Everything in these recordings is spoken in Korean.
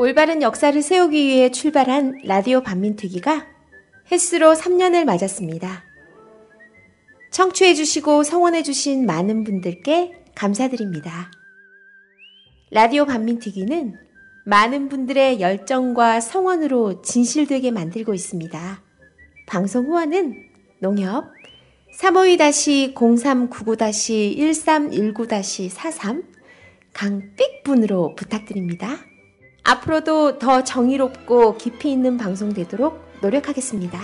올바른 역사를 세우기 위해 출발한 라디오 반민특위가 햇수로 3년을 맞았습니다. 청취해주시고 성원해주신 많은 분들께 감사드립니다. 라디오 반민특위는 많은 분들의 열정과 성원으로 진실되게 만들고 있습니다. 방송 후원은 농협 352-0399-1319-43 강삑분으로 부탁드립니다. 앞으로도 더 정의롭고 깊이 있는 방송 되도록 노력하겠습니다.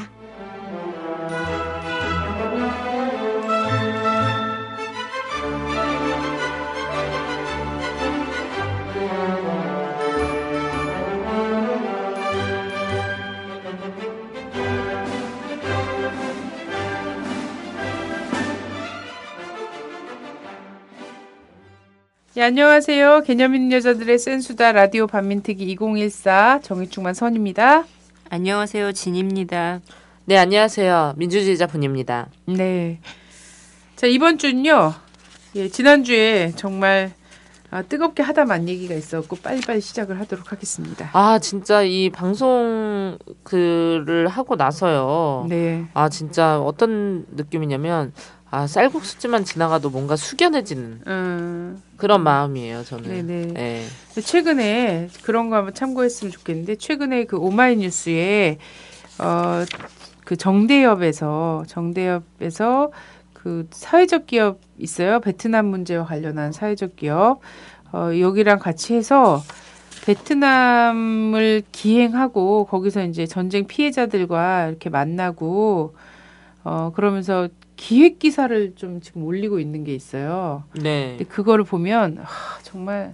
네, 안녕하세요. 개념 있는 여자들의 센수다 라디오 반민특위 2014 정의충만 선입니다. 안녕하세요. 진입니다. 네, 안녕하세요. 민주주의자 분입니다. 네. 자, 이번 주는요. 예, 지난주에 정말 뜨겁게 하다 만 얘기가 있었고 빨리빨리 시작을 하도록 하겠습니다. 아, 진짜 이 방송 글을 하고 나서요. 네. 아, 진짜 어떤 느낌이냐면 쌀국수집만 지나가도 뭔가 숙연해지는 그런 마음이에요, 저는. 네네. 네. 최근에 그런 거 한번 참고했으면 좋겠는데 최근에 그 오마이뉴스에 그 정대협에서 그 사회적 기업 있어요. 베트남 문제와 관련한 사회적 기업 여기랑 같이 해서 베트남을 기행하고 거기서 이제 전쟁 피해자들과 이렇게 만나고 그러면서 기획 기사를 좀 지금 올리고 있는 게 있어요. 네. 근데 그거를 보면 정말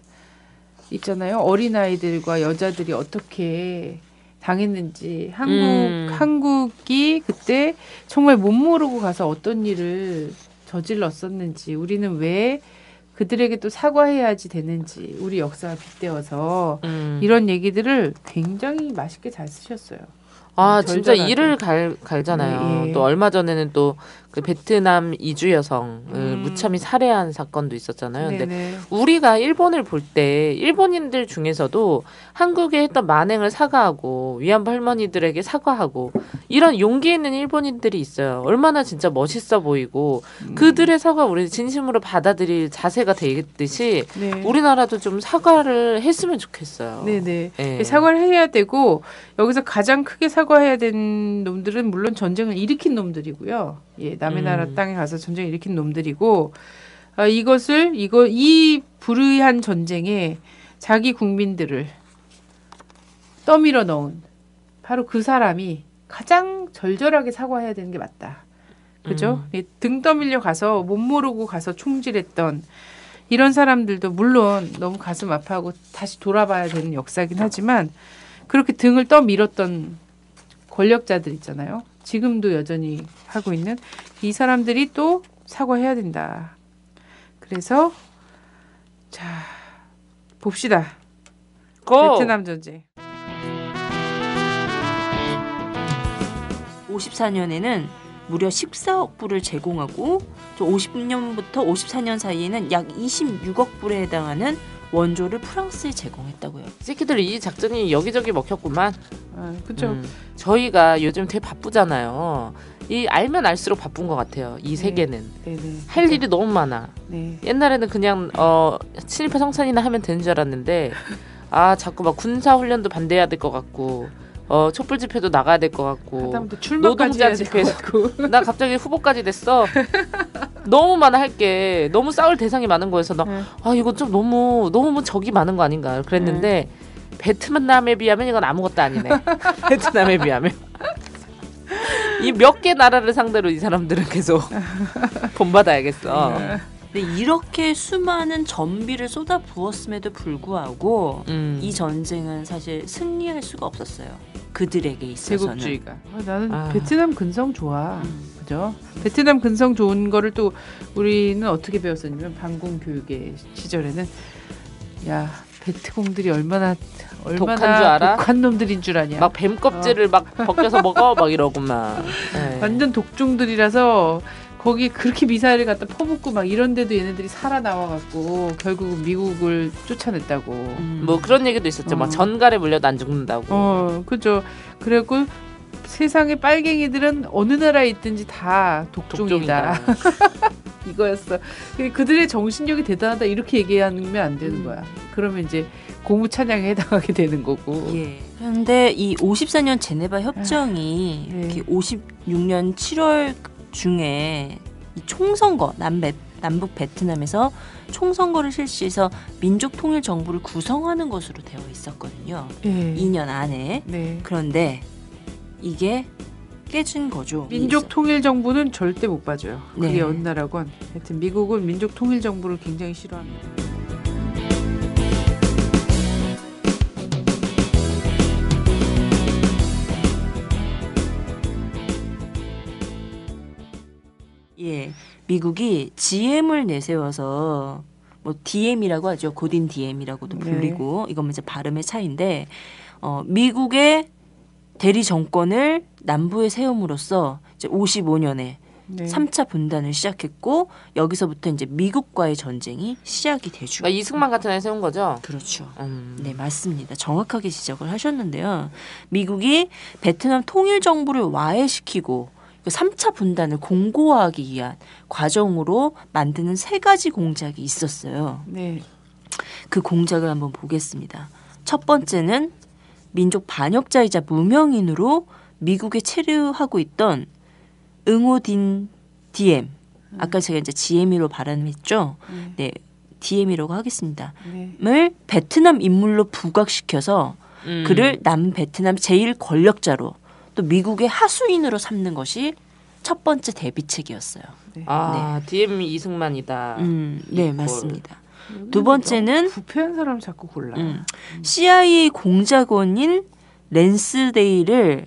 있잖아요. 어린아이들과 여자들이 어떻게 당했는지 한국이 그때 정말 못 모르고 가서 어떤 일을 저질렀었는지 우리는 왜 그들에게 또 사과해야지 되는지 우리 역사가 빗대어서 이런 얘기들을 굉장히 맛있게 잘 쓰셨어요. 아, 진짜 이를 갈잖아요. 예. 또 얼마 전에는 또 그 베트남 이주 여성을 무참히 살해한 사건도 있었잖아요. 근데 네네. 우리가 일본을 볼 때 일본인들 중에서도 한국에 했던 만행을 사과하고 위안부 할머니들에게 사과하고 이런 용기 있는 일본인들이 있어요. 얼마나 진짜 멋있어 보이고 그들의 사과 우리 진심으로 받아들일 자세가 되듯이 네. 우리나라도 좀 사과를 했으면 좋겠어요. 네네. 네. 사과를 해야 되고 여기서 가장 크게 사과해야 되는 놈들은 물론 전쟁을 일으킨 놈들이고요. 예, 남의 나라 땅에 가서 전쟁을 일으킨 놈들이고 이 불의한 전쟁에 자기 국민들을 떠밀어 넣은 바로 그 사람이 가장 절절하게 사과해야 되는 게 맞다. 그죠? 등 떠밀려 가서 못 모르고 가서 총질했던 이런 사람들도 물론 너무 가슴 아파하고 다시 돌아봐야 되는 역사긴 하지만 그렇게 등을 떠밀었던 권력자들 있잖아요. 지금도 여전히 하고 있는 이 사람들이 또 사과해야 된다. 그래서 자 봅시다. 고! 베트남 전쟁. 54년에는 무려 14억 불을 제공하고 50년부터 54년 사이에는 약 26억 불에 해당하는 원조를 프랑스에 제공했다고요. 새끼들 이 작전이 여기저기 먹혔구만. 그렇죠. 저희가 요즘 되게 바쁘잖아요. 이 알면 알수록 바쁜 것 같아요. 이 세계는. 네네. 할 일이 너무 많아. 네. 옛날에는 그냥 친일파 성찬이나 하면 되는 줄 알았는데 자꾸 막 군사훈련도 반대해야 될 것 같고 촛불 집회도 나가야 될 것 같고 하다못해 출마까지 노동자 해야 될 집회 것 같고. 나 갑자기 후보까지 됐어. 너무 많아 할 게 너무 싸울 대상이 많은 거여서 이거 좀 너무 적이 많은 거 아닌가 그랬는데 베트남에 비하면 이건 아무것도 아니네. 베트남에 비하면 이 몇 개 나라를 상대로 이 사람들은 계속 본받아야겠어. 근데 이렇게 수많은 전비를 쏟아 부었음에도 불구하고 이 전쟁은 사실 승리할 수가 없었어요. 그들에게 있어서는. 제국주의가. 나는 베트남 근성 좋아. 그죠? 베트남 근성 좋은 거를 또 우리는 어떻게 배웠었냐면 방공 교육의 시절에는 야 베트공들이 얼마나 독한 줄 알아? 독한 놈들인 줄 아냐. 막 뱀 껍질을 막 벗겨서 먹어 막 이러구만. 완전 독종들이라서 거기 그렇게 미사일을 갖다 퍼붓고 막 이런데도 얘네들이 살아나와갖고 결국은 미국을 쫓아냈다고. 뭐 그런 얘기도 있었죠. 막 전갈에 물려도 안 죽는다고. 그죠. 그리고 세상의 빨갱이들은 어느 나라에 있든지 다 독종이다. 이거였어. 그들의 정신력이 대단하다 이렇게 얘기하면 안 되는 거야. 그러면 이제 고무 찬양에 해당하게 되는 거고. 예. 그런데 이 54년 제네바 협정이 예. 56년 7월 중에 이 총선거 남북 베트남에서 총선거를 실시해서 민족 통일 정부를 구성하는 것으로 되어 있었거든요. 예. 2년 안에. 네. 그런데 이게 깨진 거죠. 민족 통일 정부는 절대 못 봐줘요. 그게 네. 어느 나라건. 하여튼 미국은 민족 통일 정부를 굉장히 싫어합니다. 예, 미국이 GM을 내세워서 뭐 DM이라고 하죠. 고딘 DM이라고도 불리고 이건 이제 발음의 차이인데 미국의 대리 정권을 남부에 세움으로써 이제 55년에 네. 3차 분단을 시작했고 여기서부터 이제 미국과의 전쟁이 시작이 되죠. 그러니까 이승만 같은 애 세운 거죠. 그렇죠. 네, 맞습니다. 정확하게 지적을 하셨는데요. 미국이 베트남 통일 정부를 와해시키고 3차 분단을 공고화하기 위한 과정으로 만드는 3가지 공작이 있었어요. 네. 그 공작을 한번 보겠습니다. 첫 번째는 민족 반역자이자 무명인으로 미국에 체류하고 있던 응오딘 DM. 아까 제가 이제 GM이로 발음했죠. 네, DM이라고 하겠습니다. 네. 을 베트남 인물로 부각시켜서 그를 남베트남 제1 권력자로 또 미국의 하수인으로 삼는 것이 첫 번째 대비책이었어요. DM 이승만이다. 네, 맞습니다. 두 번째는 부패한 사람 자꾸 골라. CIA 공작원인 랜스데이를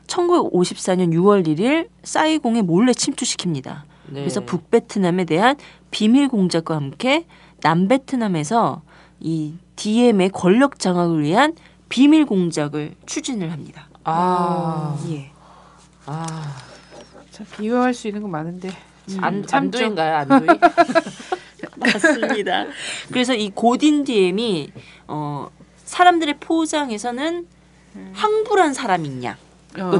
1954년 6월 1일 사이공에 몰래 침투시킵니다. 네. 그래서 북베트남에 대한 비밀 공작과 함께 남베트남에서 이 DM의 권력 장악을 위한 비밀 공작을 추진을 합니다. 예. 참 비유할 수 있는 거 많은데. 안두인가요? 안두이? 맞습니다. 그래서 이 고딘 DM이 사람들의 포장에서는 황불한 사람인 양,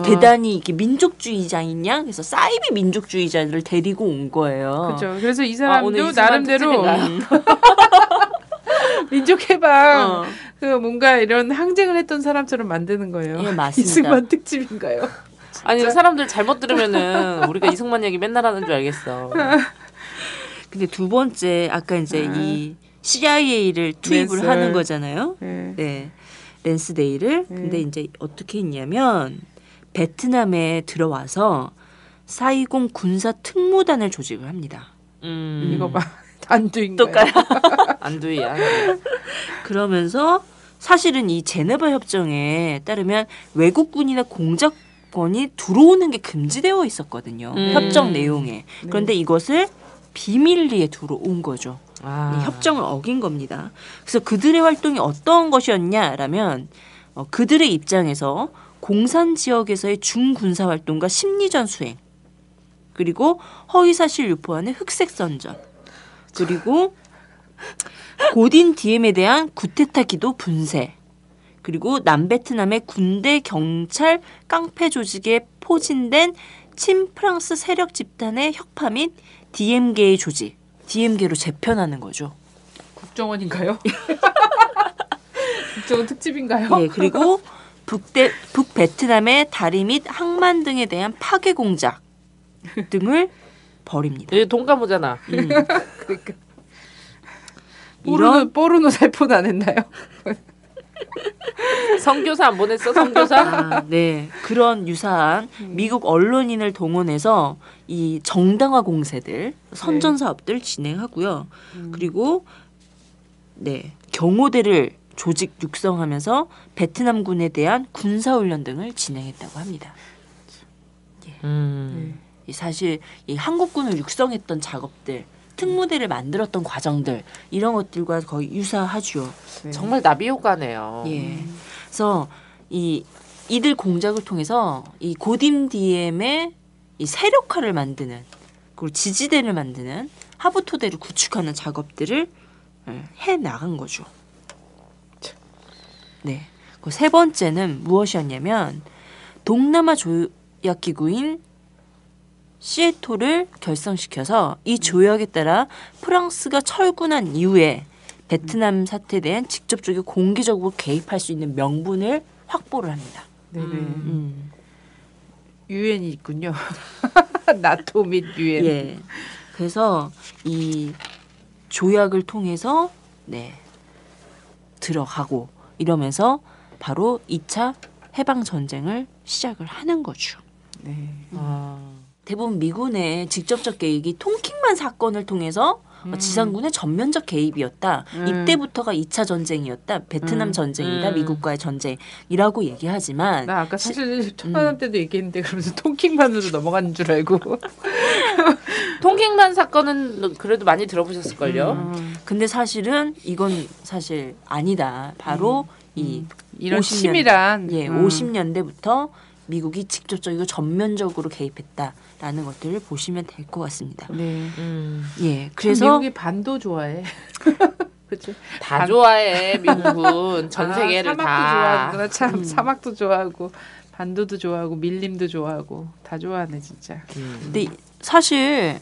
대단히 이렇게 민족주의자인 양, 그래서 사이비 민족주의자들을 데리고 온 거예요. 그렇죠. 그래서 이 사람도 오늘 나름대로 민족 해방 그 뭔가 이런 항쟁을 했던 사람처럼 만드는 거예요. 예, 맞습니다. 이승만 특집인가요? 아니 사람들 잘못 들으면은 우리가 이승만 얘기 맨날 하는 줄 알겠어. 근데 두 번째 아까 이제 이 CIA를 투입을 랜스. 하는 거잖아요. 네. 네, 랜스데이를. 근데 이제 어떻게 했냐면 베트남에 들어와서 사이공 군사 특무단을 조직을 합니다. 이거 봐. 안두인가요? 똑까요? 안두이야. 그러면서 사실은 이 제네바 협정에 따르면 외국군이나 공작권이 들어오는 게 금지되어 있었거든요. 협정 내용에. 그런데 이것을 비밀리에 들어온 거죠. 이 협정을 어긴 겁니다. 그래서 그들의 활동이 어떤 것이었냐라면 그들의 입장에서 공산 지역에서의 중군사 활동과 심리전 수행, 그리고 허위사실 유포하는 흑색선전, 그리고 고딘 DM에 대한 구테타 기도 분쇄, 그리고 남베트남의 군대, 경찰, 깡패 조직에 포진된 친프랑스 세력 집단의 혁파 및 DM계의 조직, DM계로 재편하는 거죠. 국정원인가요? 국정원 특집인가요? 예, 그리고 북베트남의 다리 및 항만 등에 대한 파괴 공작 등을 벌입니다. 얘 돈 까보잖아. 그러니까. 이런 뽀르노 살포는 안 했나요? 선교사 안 보냈어? 선교사? 네, 그런 유사한 미국 언론인을 동원해서 이 정당화 공세들, 선전 사업들 진행하고요. 그리고 네, 경호대를 조직 육성하면서 베트남군에 대한 군사훈련 등을 진행했다고 합니다. 사실 이 한국군을 육성했던 작업들, 특무대를 만들었던 과정들 이런 것들과 거의 유사하죠. 정말 나비효과네요. 예. 그래서 이들 공작을 통해서 이 고딤 DM의 이 세력화를 만드는 그리고 지지대를 만드는 하부 토대를 구축하는 작업들을 해 나간 거죠. 네. 그 세 번째는 무엇이었냐면 동남아 조약기구인 시에토를 결성시켜서 이 조약에 따라 프랑스가 철군한 이후에 베트남 사태에 대한 직접적이고 공개적으로 개입할 수 있는 명분을 확보를 합니다. 네네. 유엔이 있군요. 나토 및 유엔. 예. 그래서 이 조약을 통해서 들어가고 이러면서 바로 2차 해방 전쟁을 시작을 하는 거죠. 네. 대부분 미군의 직접적 개입이 통킹만 사건을 통해서 지상군의 전면적 개입이었다. 이때부터가 2차 전쟁이었다. 베트남 전쟁이다. 미국과의 전쟁이라고 얘기하지만 나 아까 사실 천안함 때도 얘기했는데 그러면서 통킹만으로 넘어가는 줄 알고. 통킹만 사건은 그래도 많이 들어보셨을걸요. 근데 사실은 이건 사실 아니다. 바로 이 이런 50년, 치밀한 50년대부터 미국이 직접적이고 전면적으로 개입했다라는 것들을 보시면 될 것 같습니다. 네. 예, 그래서 그래서 미국이 반도 좋아해. 그렇죠. 다 좋아해 미국은 전 세계를 사막도 다. 좋아하는구나. 참 사막도 좋아하고 반도도 좋아하고 밀림도 좋아하고 다 좋아하네 진짜. 근데 사실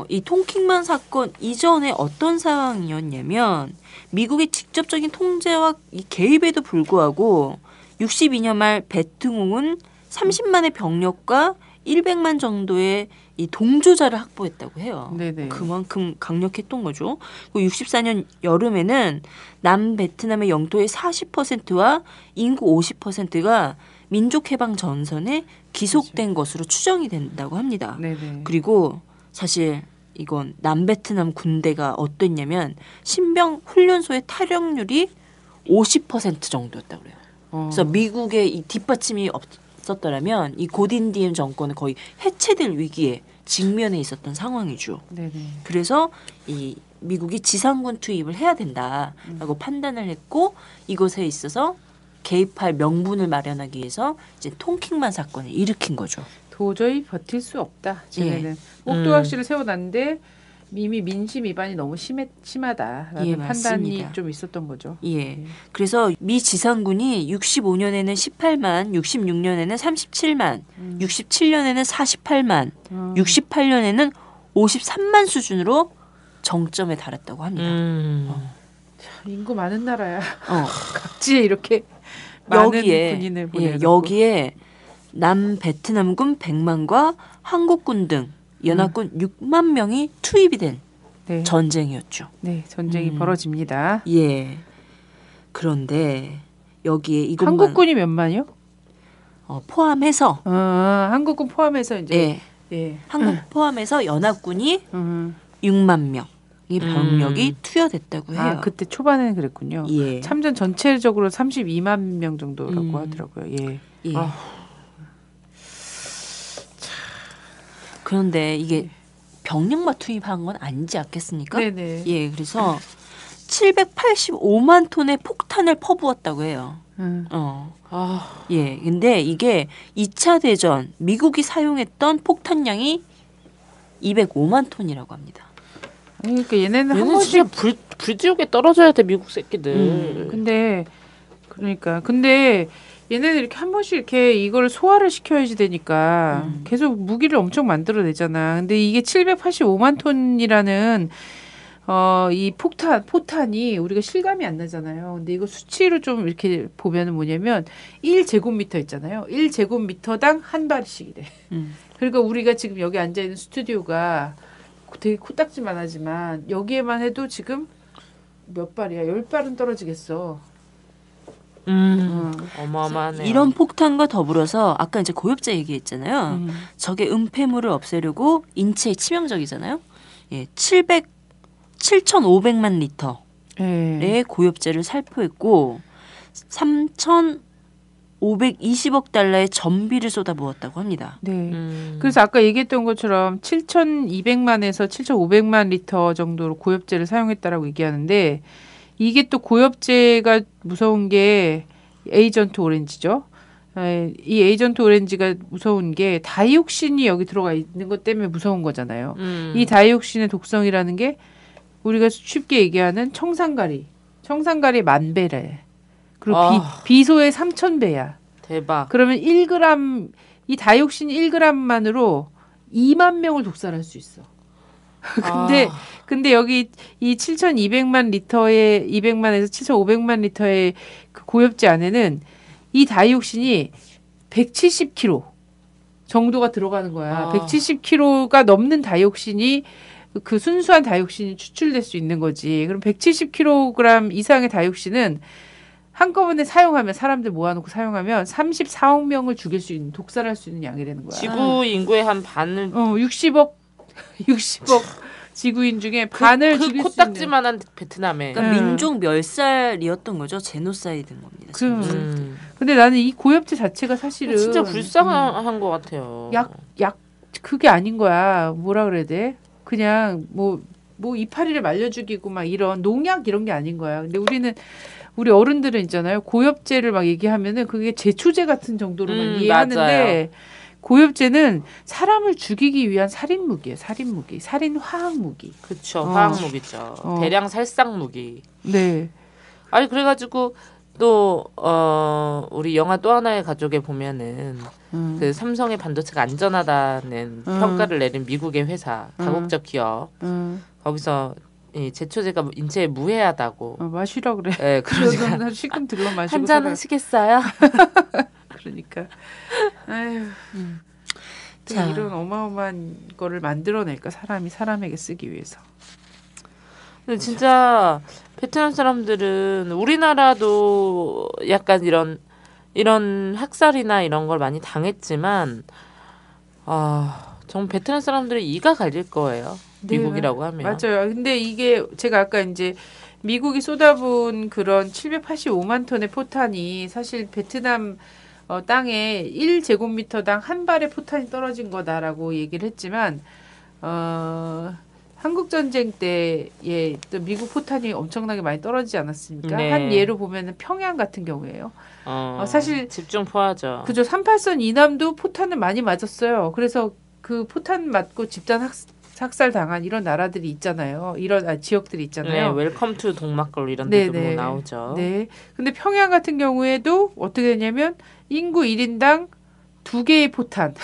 이 통킹만 사건 이전에 어떤 상황이었냐면 미국의 직접적인 통제와 이 개입에도 불구하고 62년 말 베트공은 30만의 병력과 100만 정도의 이 동조자를 확보했다고 해요. 네네. 그만큼 강력했던 거죠. 그리고 64년 여름에는 남베트남의 영토의 40%와 인구 50%가 민족해방 전선에 기속된 것으로 추정이 된다고 합니다. 네네. 그리고 사실 이건 남베트남 군대가 어땠냐면 신병 훈련소의 탈영률이 50% 정도였다고 그래요. 그래서 미국의 이 뒷받침이 없었더라면 이 고딘디엠 정권은 거의 해체될 위기에 직면해 있었던 상황이죠. 네네. 그래서 이 미국이 지상군 투입을 해야 된다라고 판단을 했고 이것에 있어서 개입할 명분을 마련하기 위해서 이제 통킹만 사건을 일으킨 거죠. 도저히 버틸 수 없다. 쟤네는 옥도각시를 세워놨는데 이미 민심 위반이 너무 심하다라는 예, 판단이 맞습니다. 좀 있었던 거죠. 예. 그래서 미 지상군이 65년에는 18만, 66년에는 37만, 67년에는 48만, 68년에는 53만 수준으로 정점에 달했다고 합니다. 인구 많은 나라야. 어. 각지에 이렇게 많은 군인을 보내놓고. 여기에 남베트남군 100만과 한국군 등 연합군 6만 명이 투입이 된 네. 전쟁이었죠. 네, 전쟁이 벌어집니다. 예. 그런데 여기에 이것만 한국군이 몇만이요? 포함해서 한국군 포함해서 이제 예. 한국 포함해서 연합군이 6만 명이 병력이 투여됐다고 해요. 아, 그때 초반에는 그랬군요. 예. 참전 전체적으로 32만 명 정도라고 하더라고요. 예. 예. 그런데 이게 병력만 투입한 건 아니지 않겠습니까? 네네. 예, 그래서 785만 톤의 폭탄을 퍼부었다고 해요. 예, 근데 이게 2차 대전 미국이 사용했던 폭탄량이 205만 톤이라고 합니다. 그러니까 얘네는 한 얘는 번씩 진짜 불지옥에 떨어져야 돼 미국 새끼들. 근데 얘네는 이렇게 한 번씩 이렇게 이걸 소화를 시켜야지 되니까 계속 무기를 엄청 만들어내잖아. 근데 이게 785만 톤이라는 이 포탄이 우리가 실감이 안 나잖아요. 근데 이거 수치로 좀 이렇게 보면은 뭐냐면 1제곱미터 있잖아요. 1제곱미터당 한 발씩이래. 그러니까 우리가 지금 여기 앉아 있는 스튜디오가 되게 코딱지만 하지만 여기에만 해도 지금 몇 발이야? 10발은 떨어지겠어. 어마어마하네. 이런 폭탄과 더불어서 아까 이제 고엽제 얘기했잖아요. 적의 은폐물을 없애려고 인체에 치명적이잖아요. 예, 7,500만 리터의 고엽제를 살포했고 3,520억 달러의 전비를 쏟아부었다고 합니다. 네. 그래서 아까 얘기했던 것처럼 7,200만에서 7,500만 리터 정도로 고엽제를 사용했다라고 얘기하는데 이게 또 고엽제가 무서운 게 에이전트 오렌지죠. 이 에이전트 오렌지가 무서운 게 다이옥신이 여기 들어가 있는 것 때문에 무서운 거잖아요. 이 다이옥신의 독성이라는 게 우리가 쉽게 얘기하는 청산가리 10,000배래. 그리고 비소의 3,000배야. 대박. 그러면 1g 이 다이옥신 1g만으로 2만 명을 독살할 수 있어. 근데 여기 이 7,200만 리터의 200만에서 7,500만 리터의 그 고엽제 안에는 이 다이옥신이 170kg 정도가 들어가는 거야. 170kg가 넘는 다이옥신이 그 순수한 다이옥신이 추출될 수 있는 거지. 그럼 170kg 이상의 다이옥신은 한꺼번에 사용하면 사람들 모아놓고 사용하면 34억 명을 죽일 수 있는 독살할 수 있는 양이라는 거야. 지구 인구의 한 반을 60억 지구인 중에 반을 죽일 수 있는. 코딱지만한 베트남에. 그러니까 민족 멸살이었던 거죠. 제노사이드인 겁니다. 근데 나는 이 고엽제 자체가 사실은 진짜 불쌍한 것 같아요. 약 그게 아닌 거야. 뭐라 그래야 돼? 그냥 뭐 이파리를 말려 죽이고 막 이런 농약 이런 게 아닌 거야. 근데 우리 어른들은 있잖아요. 고엽제를 막 얘기하면은 그게 제초제 같은 정도로만 이해하는데 맞아요. 고엽제는 사람을 죽이기 위한 살인 무기예요. 살인 화학 무기. 그렇죠. 화학 무기죠. 대량 살상 무기. 네. 아니 그래가지고 또 우리 영화 또 하나의 가족에 보면은 그 삼성의 반도체가 안전하다는 평가를 내린 미국의 회사 다국적 기업 거기서 이 제초제가 인체에 무해하다고 마시라 그래. 네, 그러니까 시금 들러 마시고 한잔 하시겠어요? 그러니까 아유. 자. 이런 어마어마한 거를 만들어낼까 사람에게 쓰기 위해서. 근데 진짜 베트남 사람들은 우리나라도 약간 이런 학살이나 이런 걸 많이 당했지만 정말 베트남 사람들이 이가 갈릴 거예요. 미국이라고 하면. 맞아요. 근데 이게 제가 아까 이제 미국이 쏟아부은 그런 785만 톤의 포탄이 사실 베트남 땅에 1제곱미터당 한 발의 포탄이 떨어진 거다라고 얘기를 했지만 한국 전쟁 때에 또 미국 포탄이 엄청나게 많이 떨어지지 않았습니까? 네. 한 예로 보면은 평양 같은 경우에요. 사실 집중 포화죠. 그죠. 38선 이남도 포탄을 많이 맞았어요. 그래서 그 포탄 맞고 집단 학살 당한 이런 나라들이 있잖아요. 이런 지역들이 있잖아요. 네, 웰컴 투 동막골 이런 데도 뭐 나오죠. 네. 근데 평양 같은 경우에도 어떻게 되냐면 인구 1인당 2개의 포탄을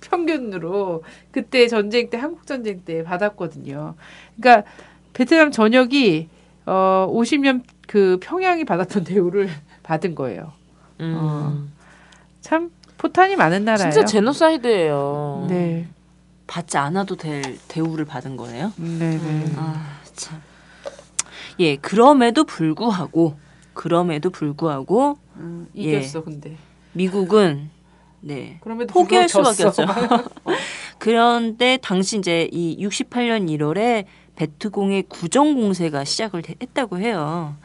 평균으로 그때 전쟁 때 한국 전쟁 때 받았거든요. 그러니까 베트남 전역이 50년 그 평양이 받았던 대우를 받은 거예요. 참 포탄이 많은 나라예요. 진짜 제노사이드예요. 네. 받지 않아도 될 대우를 받은 거네요. 네. 참. 예, 그럼에도 불구하고 이겼어 근데. 미국은 그럼에도 포기할 불구하고 수밖에 졌어. 없죠. 그런데 당시 이제 이 68년 1월에 베트공의 구정 공세가 시작을 했다고 해요.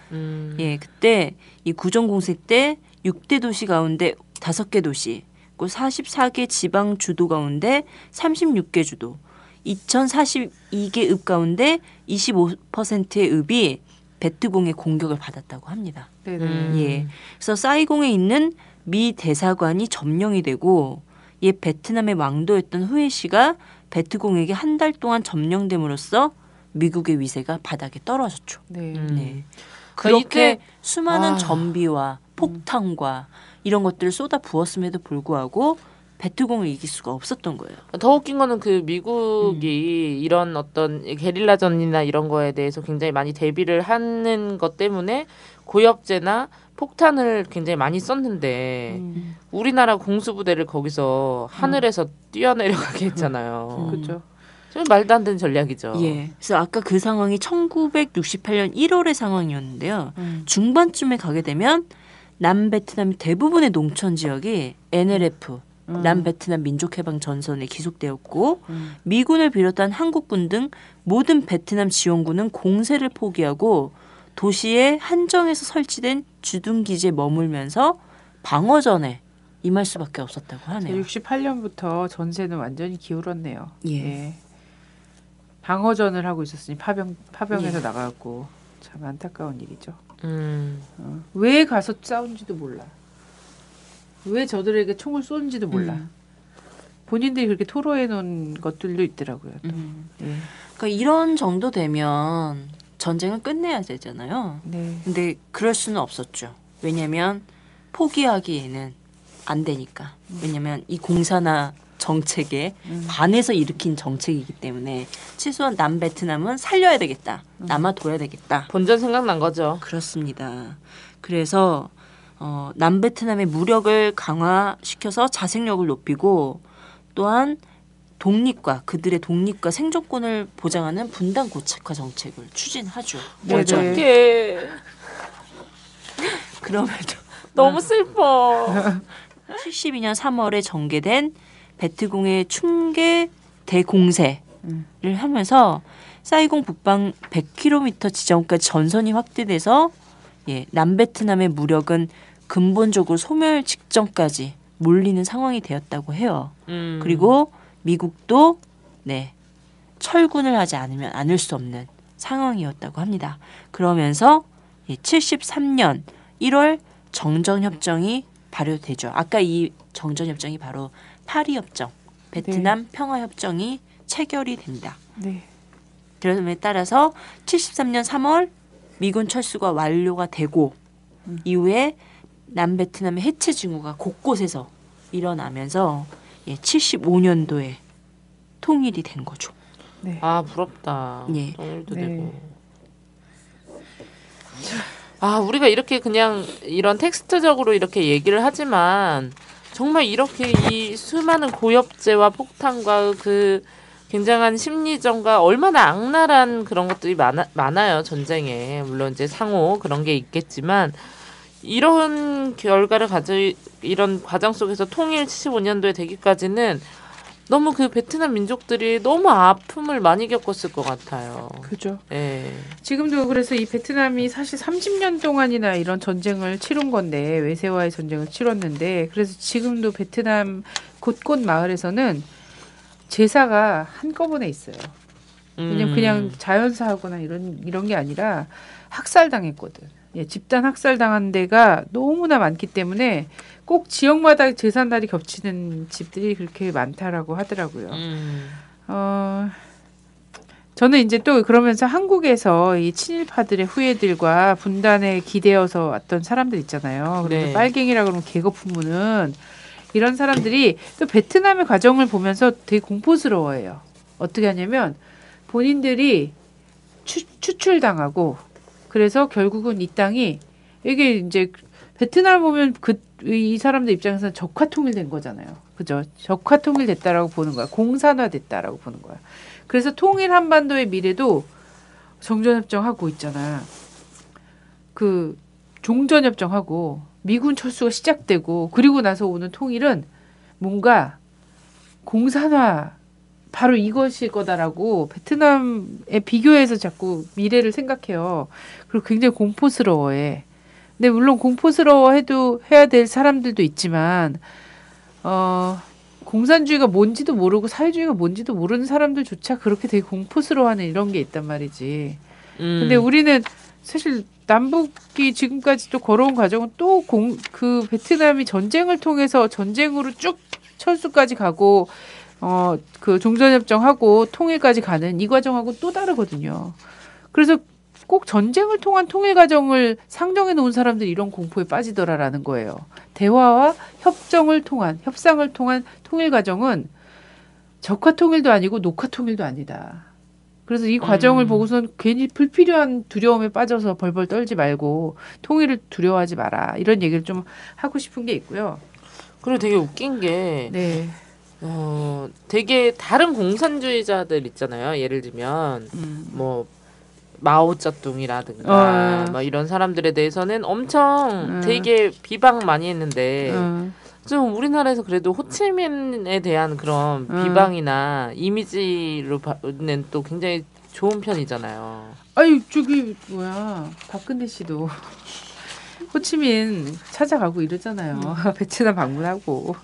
예, 그때 이 구정 공세 때 6대 도시 가운데 5개 도시, 그 44개 지방 주도 가운데 36개 주도, 2042개 읍 가운데 25%의 읍이 베트공의 공격을 받았다고 합니다. 예, 그래서 사이공에 있는 미 대사관이 점령이 되고 옛 베트남의 왕도였던 후에 씨가 베트공에게 한 달 동안 점령됨으로써 미국의 위세가 바닥에 떨어졌죠. 네. 그렇게 수많은 전비와 폭탄과 이런 것들을 쏟아 부었음에도 불구하고 베트공을 이길 수가 없었던 거예요. 더 웃긴 거는 그 미국이 이런 어떤 게릴라전이나 이런 거에 대해서 굉장히 많이 대비를 하는 것 때문에 고엽제나 폭탄을 굉장히 많이 썼는데 우리나라 공수부대를 거기서 하늘에서 뛰어내려가게 했잖아요. 그렇죠. 좀 말도 안 되는 전략이죠. 예. 그래서 아까 그 상황이 1968년 1월의 상황이었는데요. 중반쯤에 가게 되면 남베트남 대부분의 농촌 지역이 NLF 남베트남 민족해방 전선에 기속되었고 미군을 비롯한 한국군 등 모든 베트남 지원군은 공세를 포기하고 도시의 한정에서 설치된 주둔기지에 머물면서 방어전에 임할 수밖에 없었다고 하네요. 68년부터 전세는 완전히 기울었네요. 예. 방어전을 하고 있었으니 파병에서 나가고 참 안타까운 일이죠. 왜 가서 싸운지도 몰라. 왜 저들에게 총을 쏘는지도 몰라. 음. 본인들이 그렇게 토로해 놓은 것들도 있더라고요. 또. 예. 그러니까 이런 정도 되면 전쟁을 끝내야 되잖아요. 네. 근데 그럴 수는 없었죠. 왜냐하면 포기하기에는 안 되니까. 왜냐하면 이 공산화 정책에 반해서 일으킨 정책이기 때문에 최소한 남베트남은 살려야 되겠다. 남아둬야 되겠다. 본전 생각난 거죠. 그렇습니다. 그래서 남베트남의 무력을 강화시켜서 자생력을 높이고 또한 그들의 독립과 생존권을 보장하는 분단 고착화 정책을 추진하죠. 먼저. 네네. 어떡해. 그럼에도 너무 슬퍼. 72년 3월에 전개된 베트공의 충계 대공세를 하면서 사이공 북방 100km 지점까지 전선이 확대돼서 남베트남의 무력은 근본적으로 소멸 직전까지 몰리는 상황이 되었다고 해요. 그리고 미국도 철군을 하지 않을 수 없는 상황이었다고 합니다. 그러면서 73년 1월 정전협정이 발효되죠. 아까 이 정전협정이 바로 파리협정, 베트남 평화협정이 체결이 됩니다. 네. 그럼에 따라서 73년 3월 미군 철수가 완료가 되고 이후에 남베트남의 해체 징후가 곳곳에서 일어나면서 75년도에 통일이 된 거죠. 네. 아 부럽다. 예. 통일도 네. 되고. 아 우리가 이렇게 그냥 이런 텍스트적으로 이렇게 얘기를 하지만 정말 이렇게 이 수많은 고엽제와 폭탄과 그 굉장한 심리전과 얼마나 악랄한 그런 것들이 많아요 전쟁에. 물론 이제 상호 그런 게 있겠지만 이런 결과를 이런 과정 속에서 통일 75년도에 되기까지는 너무 그 베트남 민족들이 너무 아픔을 많이 겪었을 것 같아요. 그죠. 예. 지금도 그래서 이 베트남이 사실 30년 동안이나 이런 전쟁을 치른 건데 외세와의 전쟁을 치렀는데 그래서 지금도 베트남 곳곳 마을에서는 제사가 한꺼번에 있어요. 왜냐면 그냥 자연사하거나 이런 게 아니라 학살당했거든. 집단 학살당한 데가 너무나 많기 때문에 꼭 지역마다 제삿날이 겹치는 집들이 그렇게 많다라고 하더라고요. 저는 이제 또 그러면서 한국에서 이 친일파들의 후예들과 분단에 기대어서 왔던 사람들 있잖아요. 그래서 네. 빨갱이라 그러면 계급부모는 이런 사람들이 또 베트남의 과정을 보면서 되게 공포스러워해요. 어떻게 하냐면 본인들이 추출당하고 그래서 결국은 이 땅이 이게 이제 베트남 보면 이 사람들 입장에서는 적화 통일된 거잖아요. 그죠? 적화 통일됐다라고 보는 거야. 공산화됐다라고 보는 거야. 그래서 통일 한반도의 미래도 정전협정하고 있잖아. 그 종전협정하고 미군 철수가 시작되고 그리고 나서 오는 통일은 뭔가 공산화 바로 이것일 거다라고 베트남에 비교해서 자꾸 미래를 생각해요. 그리고 굉장히 공포스러워해. 근데 물론 공포스러워해도 해야 될 사람들도 있지만 공산주의가 뭔지도 모르고 사회주의가 뭔지도 모르는 사람들조차 그렇게 되게 공포스러워하는 이런 게 있단 말이지. 근데 우리는 사실 남북이 지금까지 또 걸어온 과정은 또 그 베트남이 전쟁을 통해서 전쟁으로 쭉 철수까지 가고 그 종전협정하고 통일까지 가는 이 과정하고 또 다르거든요. 그래서 꼭 전쟁을 통한 통일 과정을 상정해 놓은 사람들이 이런 공포에 빠지더라라는 거예요. 대화와 협상을 통한 통일 과정은 적화 통일도 아니고 녹화 통일도 아니다. 그래서 이 과정을 보고선 괜히 불필요한 두려움에 빠져서 벌벌 떨지 말고 통일을 두려워하지 마라. 이런 얘기를 좀 하고 싶은 게 있고요. 그리고 되게 웃긴 게 네. 되게 다른 공산주의자들 있잖아요. 예를 들면 뭐 마오쩌둥이라든가 뭐 이런 사람들에 대해서는 엄청 되게 비방 많이 했는데 좀 우리나라에서 그래도 호치민에 대한 그런 비방이나 이미지로는 또 굉장히 좋은 편이잖아요. 아유 저기 뭐야 박근혜 씨도 호치민 찾아가고 이러잖아요. 베트남 방문하고.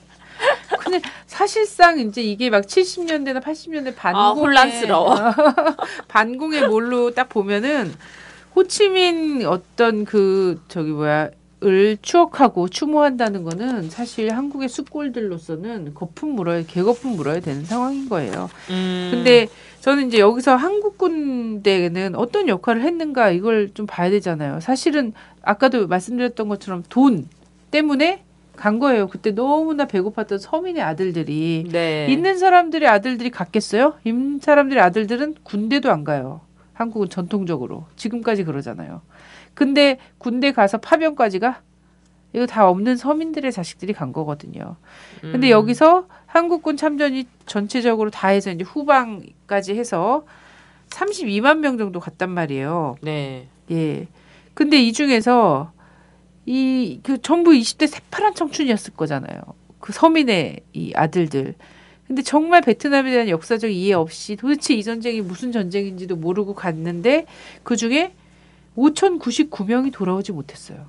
근데 사실상 이제 이게 막 70년대나 80년대 반공의 혼란스러워. 반공의 몰로 딱 보면은 호치민 어떤 그 저기 뭐야 을 추억하고 추모한다는 거는 사실 한국의 숯골들로서는 개거품 물어야 되는 상황인 거예요. 근데 저는 이제 여기서 한국 군대는 어떤 역할을 했는가 이걸 좀 봐야 되잖아요. 사실은 아까도 말씀드렸던 것처럼 돈 때문에 간 거예요. 그때 너무나 배고팠던 서민의 아들들이 네. 있는 사람들의 아들들이 갔겠어요? 있는 사람들의 아들들은 군대도 안 가요. 한국은 전통적으로 지금까지 그러잖아요. 근데 군대 가서 파병까지가 이거 다 없는 서민들의 자식들이 간 거거든요. 근데 여기서 한국군 참전이 전체적으로 다 해서 이제 후방까지 해서 32만 명 정도 갔단 말이에요. 네. 예. 근데 이 중에서 전부 20대 새파란 청춘이었을 거잖아요. 그 서민의 이 아들들. 근데 정말 베트남에 대한 역사적 이해 없이 도대체 이 전쟁이 무슨 전쟁인지도 모르고 갔는데 그 중에 5,099명이 돌아오지 못했어요.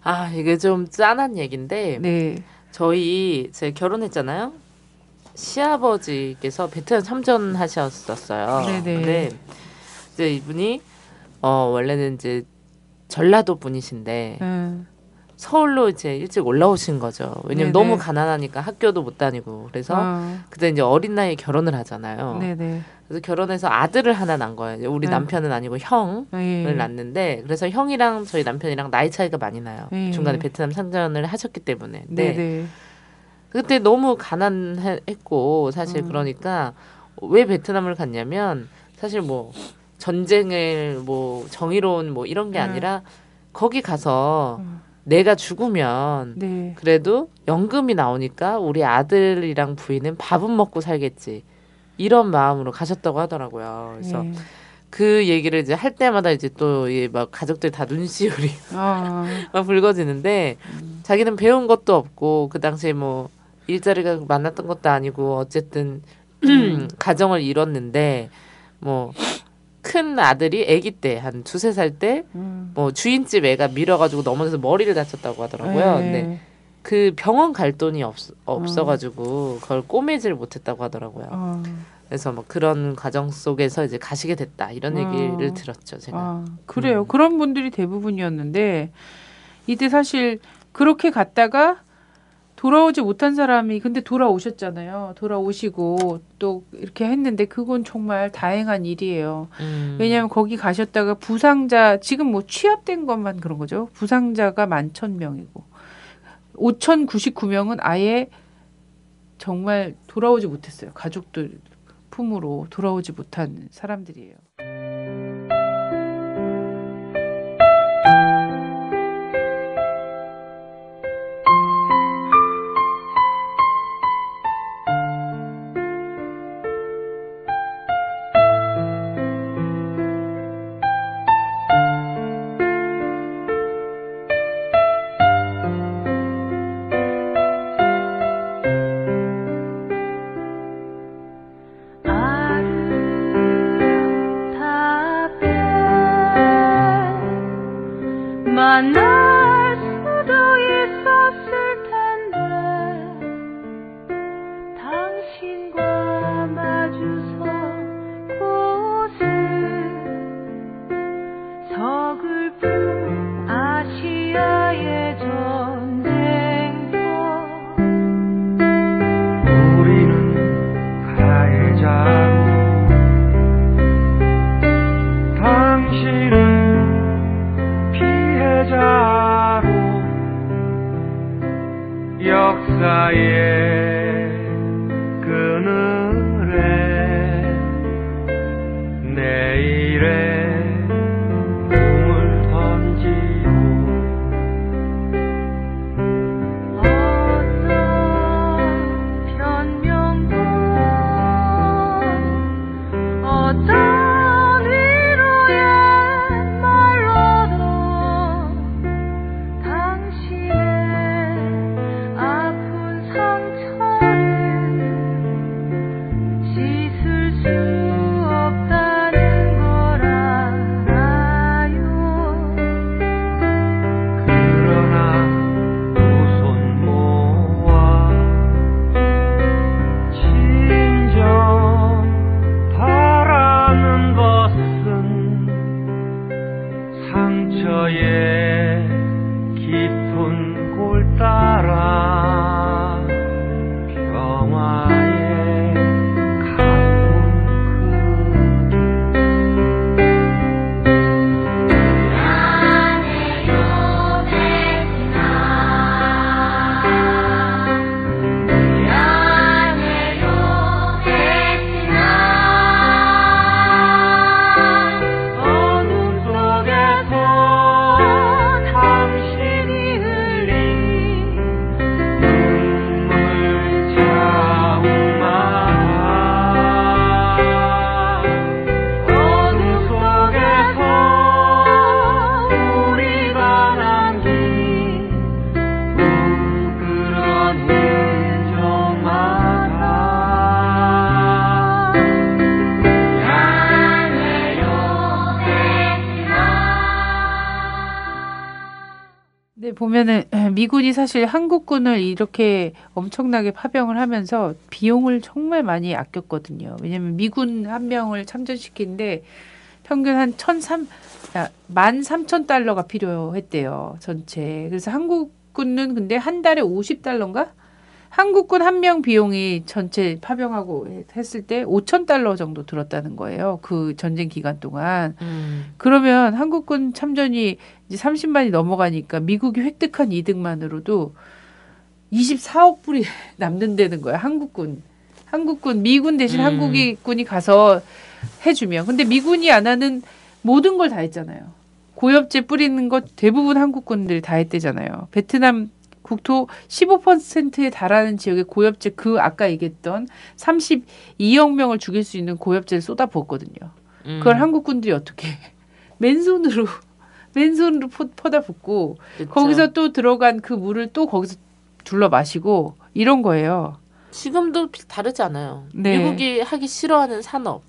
아, 이게 좀 짠한 얘기인데 네. 제가 결혼했잖아요. 시아버지께서 베트남 참전하셨었어요. 네네. 근데 이제 이분이 원래는 이제 전라도 분이신데 서울로 이제 일찍 올라오신 거죠. 왜냐면 네네. 너무 가난하니까 학교도 못 다니고 그래서 그때 이제 어린 나이에 결혼을 하잖아요. 네네. 그래서 결혼해서 아들을 하나 낳은 거예요. 우리 남편은 아니고 형을 예. 낳는데 그래서 형이랑 저희 남편이랑 나이 차이가 많이 나요. 예. 중간에 베트남 참전을 하셨기 때문에. 네. 네네. 그때 너무 가난했고 사실 그러니까 왜 베트남을 갔냐면 사실 뭐 전쟁을 뭐 정의로운 뭐 이런 게 아니라 거기 가서 내가 죽으면 네. 그래도 연금이 나오니까 우리 아들이랑 부인은 밥은 먹고 살겠지. 이런 마음으로 가셨다고 하더라고요. 그래서 예. 그 얘기를 이제 할 때마다 이제 또 막 가족들 다 눈시울이 막 붉어지는데 자기는 배운 것도 없고 그 당시에 뭐 일자리가 만났던 것도 아니고 어쨌든 가정을 이뤘는데 뭐 큰 아들이 아기 때 한 2-3살 때 뭐 주인집 애가 밀어가지고 넘어져서 머리를 다쳤다고 하더라고요. 근데 그 병원 갈 돈이 없어가지고 그걸 꼬매질 못했다고 하더라고요. 그래서 뭐 그런 과정 속에서 이제 가시게 됐다 이런 얘기를 들었죠 제가. 그래요. 그런 분들이 대부분이었는데 이때 사실 그렇게 갔다가 돌아오지 못한 사람이 근데 돌아오셨잖아요. 돌아오시고 또 이렇게 했는데 그건 정말 다행한 일이에요. 왜냐하면 거기 가셨다가 부상자 지금 뭐 취합된 것만 그런 거죠. 부상자가 11,000명이고 5,099명은 아예 정말 돌아오지 못했어요. 가족들 품으로 돌아오지 못한 사람들이에요. 만날 수도 있었을 텐데 당신과 마주선 곳은 서글픈 아시아의 전쟁터 우리는 가해자로 당신은 피해자로 역사의 그늘에 내일의 꿈을 던지고 어떤 변명도 어떤 위로의 말로도 당신의 아픈 상처를 보면은 미군이 사실 한국군을 이렇게 엄청나게 파병을 하면서 비용을 정말 많이 아꼈거든요. 왜냐하면 미군 한 명을 참전시키는데 평균 한 13,000달러가 필요했대요. 전체. 그래서 한국군은 근데 한 달에 50달러인가? 한국군 한 명 비용이 전체 파병하고 했을 때 5,000달러 정도 들었다는 거예요. 그 전쟁 기간 동안. 그러면 한국군 참전이 이제 30만이 넘어가니까 미국이 획득한 이득만으로도 24억 불이 남는다는 거예요. 한국군, 미군 대신 한국군이 가서 해주면. 근데 미군이 안 하는 모든 걸 다 했잖아요. 고엽제 뿌리는 것 대부분 한국군들이 다 했대잖아요. 베트남 국토 15%에 달하는 지역에 고엽제 아까 얘기했던 32억 명을 죽일 수 있는 고엽제를 쏟아부었거든요. 그걸 한국군들이 어떻게 맨손으로 퍼다 붓고 그쵸. 거기서 또 들어간 그 물을 또 거기서 둘러 마시고 이런 거예요. 지금도 다르지 않아요. 네. 미국이 하기 싫어하는 산업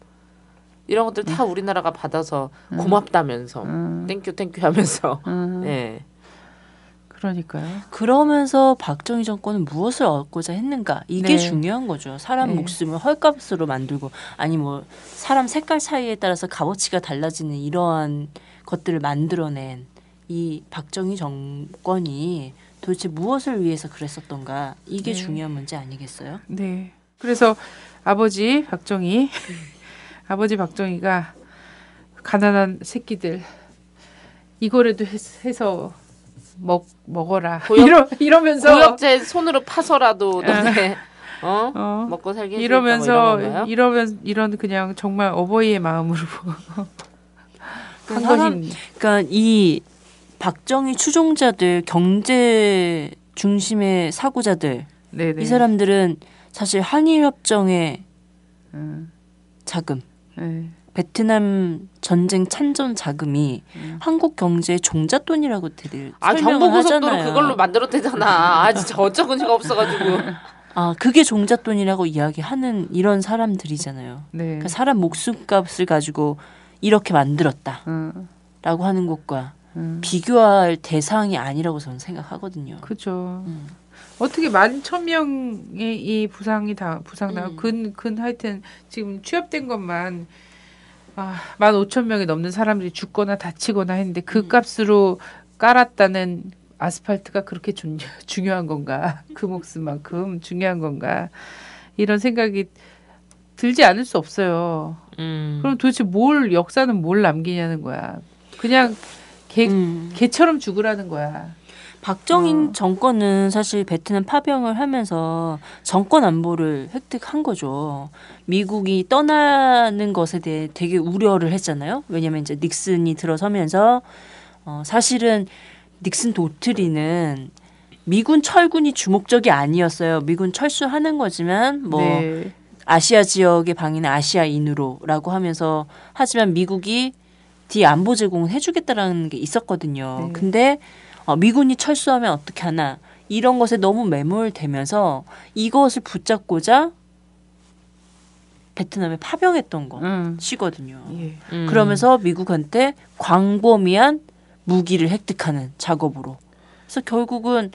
이런 것들 다 우리나라가 받아서 고맙다면서 땡큐 하면서 예. 그러니까요. 그러면서 박정희 정권은 무엇을 얻고자 했는가 이게 네. 중요한 거죠. 사람 네. 목숨을 헐값으로 만들고 아니 뭐 사람 색깔 차이에 따라서 값어치가 달라지는 이러한 것들을 만들어낸 이 박정희 정권이 도대체 무엇을 위해서 그랬었던가 이게 네. 중요한 문제 아니겠어요? 네. 그래서 아버지 박정희가 가난한 새끼들 이거라도 해서 먹어라. 이러면서 고엽제 손으로 파서라도 너네 먹고 살게 이러면서 해주겠다, 뭐 이런 건가요? 이런 그냥 정말 어버이의 마음으로 한 사람- 것인. 그러니까 이 박정희 추종자들 경제 중심의 사고자들 네네. 이 사람들은 사실 한일협정의 자금 네. 베트남 전쟁 찬전 자금이 한국 경제의 종잣돈이라고 대들 아 설명을 경부고속도로 하잖아요. 그걸로 만들었대잖아. 아 진짜 어처구니가 없어가지고. 아 그게 종잣돈이라고 이야기하는 이런 사람들이잖아요. 네. 그러니까 사람 목숨값을 가지고 이렇게 만들었다라고 하는 것과 비교할 대상이 아니라고 저는 생각하고든요. 그죠. 어떻게 11,000명의 이 부상당 근 하여튼 지금 취업된 것만 15,000명이 넘는 사람들이 죽거나 다치거나 했는데 그 값으로 깔았다는 아스팔트가 그렇게 중요한 건가? 그 목숨만큼 중요한 건가? 이런 생각이 들지 않을 수 없어요. 그럼 도대체 역사는 뭘 남기냐는 거야. 그냥 개처럼 죽으라는 거야. 박정희 정권은 사실 베트남 파병을 하면서 정권 안보를 획득한 거죠. 미국이 떠나는 것에 대해 되게 우려를 했잖아요. 왜냐하면 이제 닉슨이 들어서면서 사실은 닉슨 도트리는 미군 철군이 주목적이 아니었어요. 미군 철수하는 거지만 뭐 네. 아시아 지역의 방위는 아시아인으로라고 하면서 하지만 미국이 뒤 안보 제공을 해주겠다라는 게 있었거든요. 네. 근데 미군이 철수하면 어떻게 하나 이런 것에 너무 매몰되면서 이것을 붙잡고자 베트남에 파병했던 것이거든요. 예. 그러면서 미국한테 광범위한 무기를 획득하는 작업으로. 그래서 결국은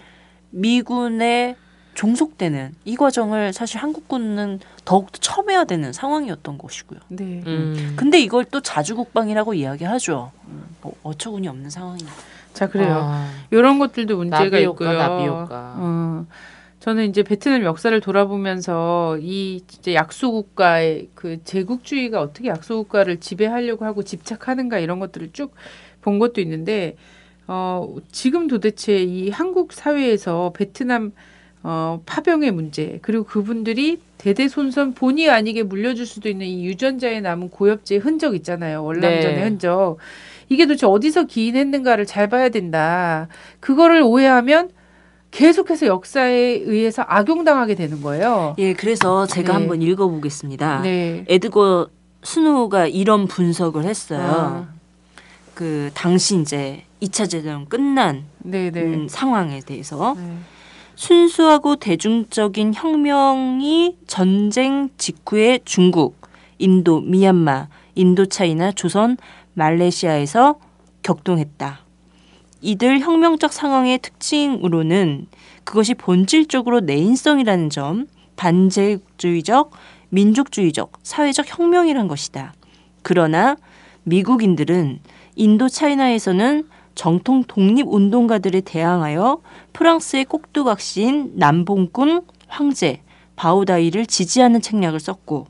미군에 종속되는 이 과정을 사실 한국군은 더욱더 첨예해야 되는 상황이었던 것이고요. 네. 근데 이걸 또 자주국방이라고 이야기하죠. 어처구니 없는 상황입니다. 자, 그래요. 이런 것들도 문제가 나비효과, 있고요. 나비효과. 저는 이제 베트남 역사를 돌아보면서 이 진짜 약소국가의 그 제국주의가 어떻게 약소국가를 지배하려고 하고 집착하는가 이런 것들을 쭉 본 것도 있는데 지금 도대체 이 한국 사회에서 베트남 파병의 문제 그리고 그분들이 대대손손 본의 아니게 물려줄 수도 있는 이 유전자에 남은 고엽제의 흔적 있잖아요. 월남전의 네. 흔적. 이게 도대체 어디서 기인했는가를 잘 봐야 된다. 그거를 오해하면 계속해서 역사에 의해서 악용당하게 되는 거예요. 예, 그래서 제가 네. 한번 읽어보겠습니다. 네. 에드거 스노우가 이런 분석을 했어요. 그 당시 이제 2차 대전 끝난 네네. 상황에 대해서 네. 순수하고 대중적인 혁명이 전쟁 직후에 중국, 인도, 미얀마, 인도차이나 조선, 말레이시아에서 격동했다. 이들 혁명적 상황의 특징으로는 그것이 본질적으로 내인성이라는 점, 반제국주의적, 민족주의적, 사회적 혁명이란 것이다. 그러나 미국인들은 인도 차이나에서는 정통 독립운동가들에 대항하여 프랑스의 꼭두각시인 남봉꾼 황제 바오다이를 지지하는 책략을 썼고,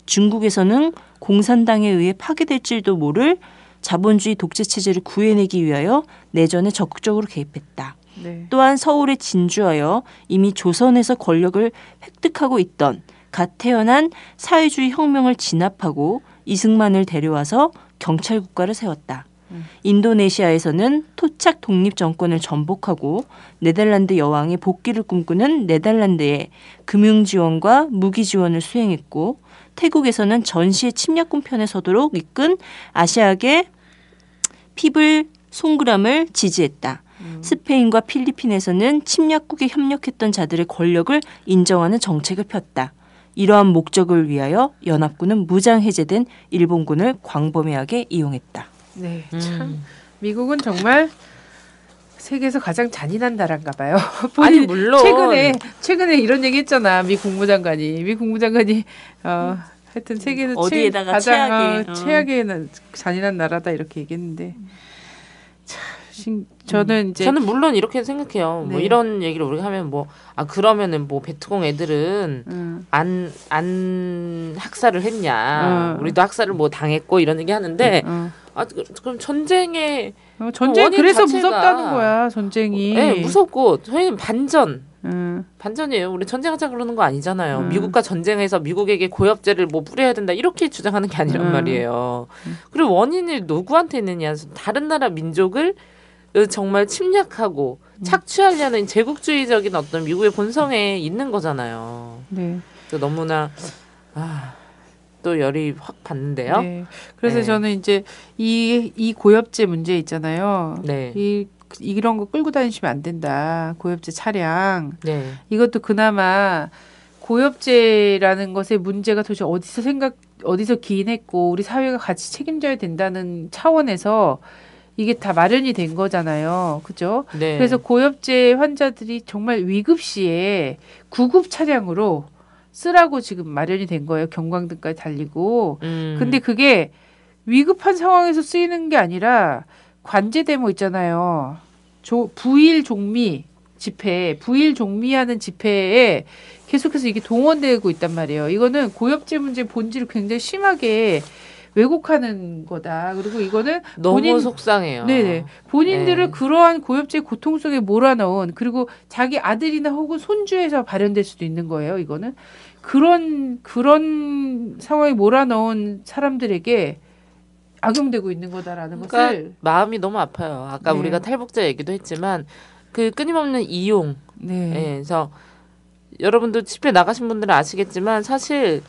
중국에서는 공산당에 의해 파괴될지도 모를 자본주의 독재 체제를 구해내기 위하여 내전에 적극적으로 개입했다. 네. 또한 서울에 진주하여 이미 조선에서 권력을 획득하고 있던 갓 태어난 사회주의 혁명을 진압하고 이승만을 데려와서 경찰 국가를 세웠다. 인도네시아에서는 토착 독립 정권을 전복하고 네덜란드 여왕의 복귀를 꿈꾸는 네덜란드에 금융 지원과 무기 지원을 수행했고, 태국에서는 전시의 침략군 편에 서도록 이끈 아시아계 피블 송그람을 지지했다. 스페인과 필리핀에서는 침략국에 협력했던 자들의 권력을 인정하는 정책을 폈다. 이러한 목적을 위하여 연합군은 무장 해제된 일본군을 광범위하게 이용했다. 네, 참 미국은 정말 세계에서 가장 잔인한 나라인가 봐요. 아니, 물론 최근에 이런 얘기 했잖아. 미 국무장관이 하여튼 세계에서 어디에다가 가장 최악의 잔인한 나라다 이렇게 얘기했는데 저는 물론 이렇게 생각해요. 네. 뭐 이런 얘기를 우리가 하면 그러면은 뭐 베트콩 애들은 안 학살을 했냐? 우리도 학살을 뭐 당했고 이런 얘기 하는데 그럼 전쟁의 그래서 자체가- 무섭다는 거야. 전쟁이. 네, 무섭고 저희는 반전이에요. 우리 전쟁하자 그러는 거 아니잖아요. 미국과 전쟁해서 미국에게 고엽제를 뭐 뿌려야 된다 이렇게 주장하는 게 아니란 말이에요. 그리고 원인이 누구한테 있느냐? 다른 나라 민족을 정말 침략하고 착취하려는 제국주의적인 어떤 미국의 본성에 있는 거잖아요. 네. 너무나 또 열이 확 받는데요. 네. 그래서 네. 저는 이제 이 고엽제 문제 있잖아요. 네. 이런 거 끌고 다니시면 안 된다. 고엽제 차량. 네. 이것도 그나마 고엽제라는 것의 문제가 도대체 어디서 기인했고 우리 사회가 같이 책임져야 된다는 차원에서 이게 다 마련이 된 거잖아요. 그죠? 네. 그래서 고엽제 환자들이 정말 위급 시에 구급 차량으로 쓰라고 지금 마련이 된 거예요. 경광등까지 달리고. 근데 그게 위급한 상황에서 쓰이는 게 아니라 관제 데모 있잖아요. 부일 종미 하는 집회에 계속해서 이게 동원되고 있단 말이에요. 이거는 고엽제 문제 본질을 굉장히 심하게 왜곡하는 거다. 그리고 이거는 너무 속상해요. 네네. 본인들을 네. 그러한 고엽제 고통 속에 몰아넣은, 그리고 자기 아들이나 혹은 손주에서 발현될 수도 있는 거예요. 이거는 그런 상황에 몰아넣은 사람들에게 악용되고 있는 거다라는 그러니까 것을. 마음이 너무 아파요. 아까 네. 우리가 탈북자 얘기도 했지만 그 끊임없는 이용. 네. 예, 그래서 여러분도 집회 나가신 분들은 아시겠지만 사실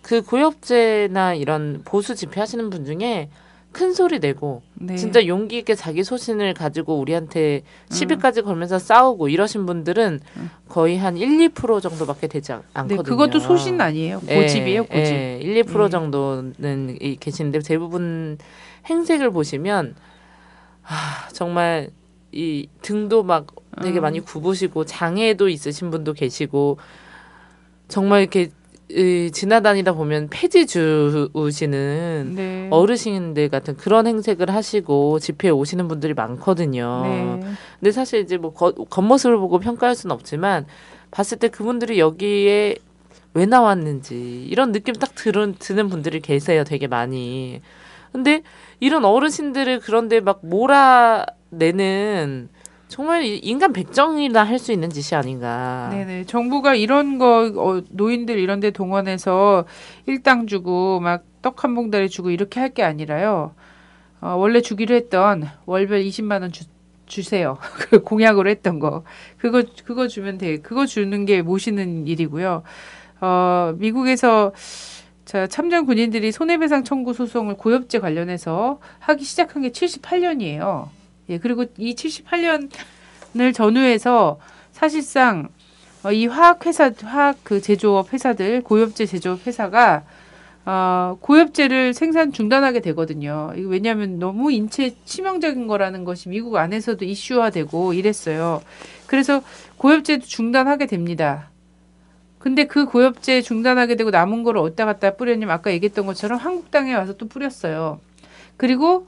그 고엽제나 이런 보수 집회 하시는 분 중에 큰 소리 내고 네. 진짜 용기 있게 자기 소신을 가지고 우리한테 시비까지 걸면서 싸우고 이러신 분들은 거의 한 1~2% 정도밖에 되지 않거든요. 네, 그것도 소신 아니에요. 고집이에요, 고집. 1~2% 정도는 계시는데 대부분 행색을 보시면 정말 이 등도 막 되게 많이 굽으시고 장애도 있으신 분도 계시고 정말 이렇게 지나다니다 보면 폐지 주우시는 네. 어르신들 같은 그런 행색을 하시고 집회에 오시는 분들이 많거든요. 네. 근데 사실 이제 뭐 겉모습을 보고 평가할 수는 없지만 봤을 때 그분들이 여기에 왜 나왔는지 이런 느낌 딱 드는 분들이 계세요. 되게 많이. 근데 이런 어르신들을 그런데 막 몰아내는 정말 인간 백정이나 할 수 있는 짓이 아닌가. 네네. 정부가 이런 거 노인들 이런 데 동원해서 일당 주고 막 떡 한 봉다리 주고 이렇게 할 게 아니라요. 원래 주기로 했던 월별 20만 원 주세요. 그 공약으로 했던 거. 그거 주면 돼. 그거 주는 게 모시는 일이고요. 미국에서 참전 군인들이 손해배상 청구 소송을 고엽제 관련해서 하기 시작한 게 78년이에요. 예, 그리고 이 78년을 전후해서 사실상 이 화학 그 제조업 회사들, 고엽제 제조업 회사가 고엽제를 생산 중단하게 되거든요. 이거 왜냐하면 너무 인체에 치명적인 거라는 것이 미국 안에서도 이슈화되고 이랬어요. 그래서 고엽제도 중단하게 됩니다. 근데 그 고엽제 중단하게 되고 남은 거를 어디다 갖다 뿌렸냐면 아까 얘기했던 것처럼 한국 땅에 와서 또 뿌렸어요. 그리고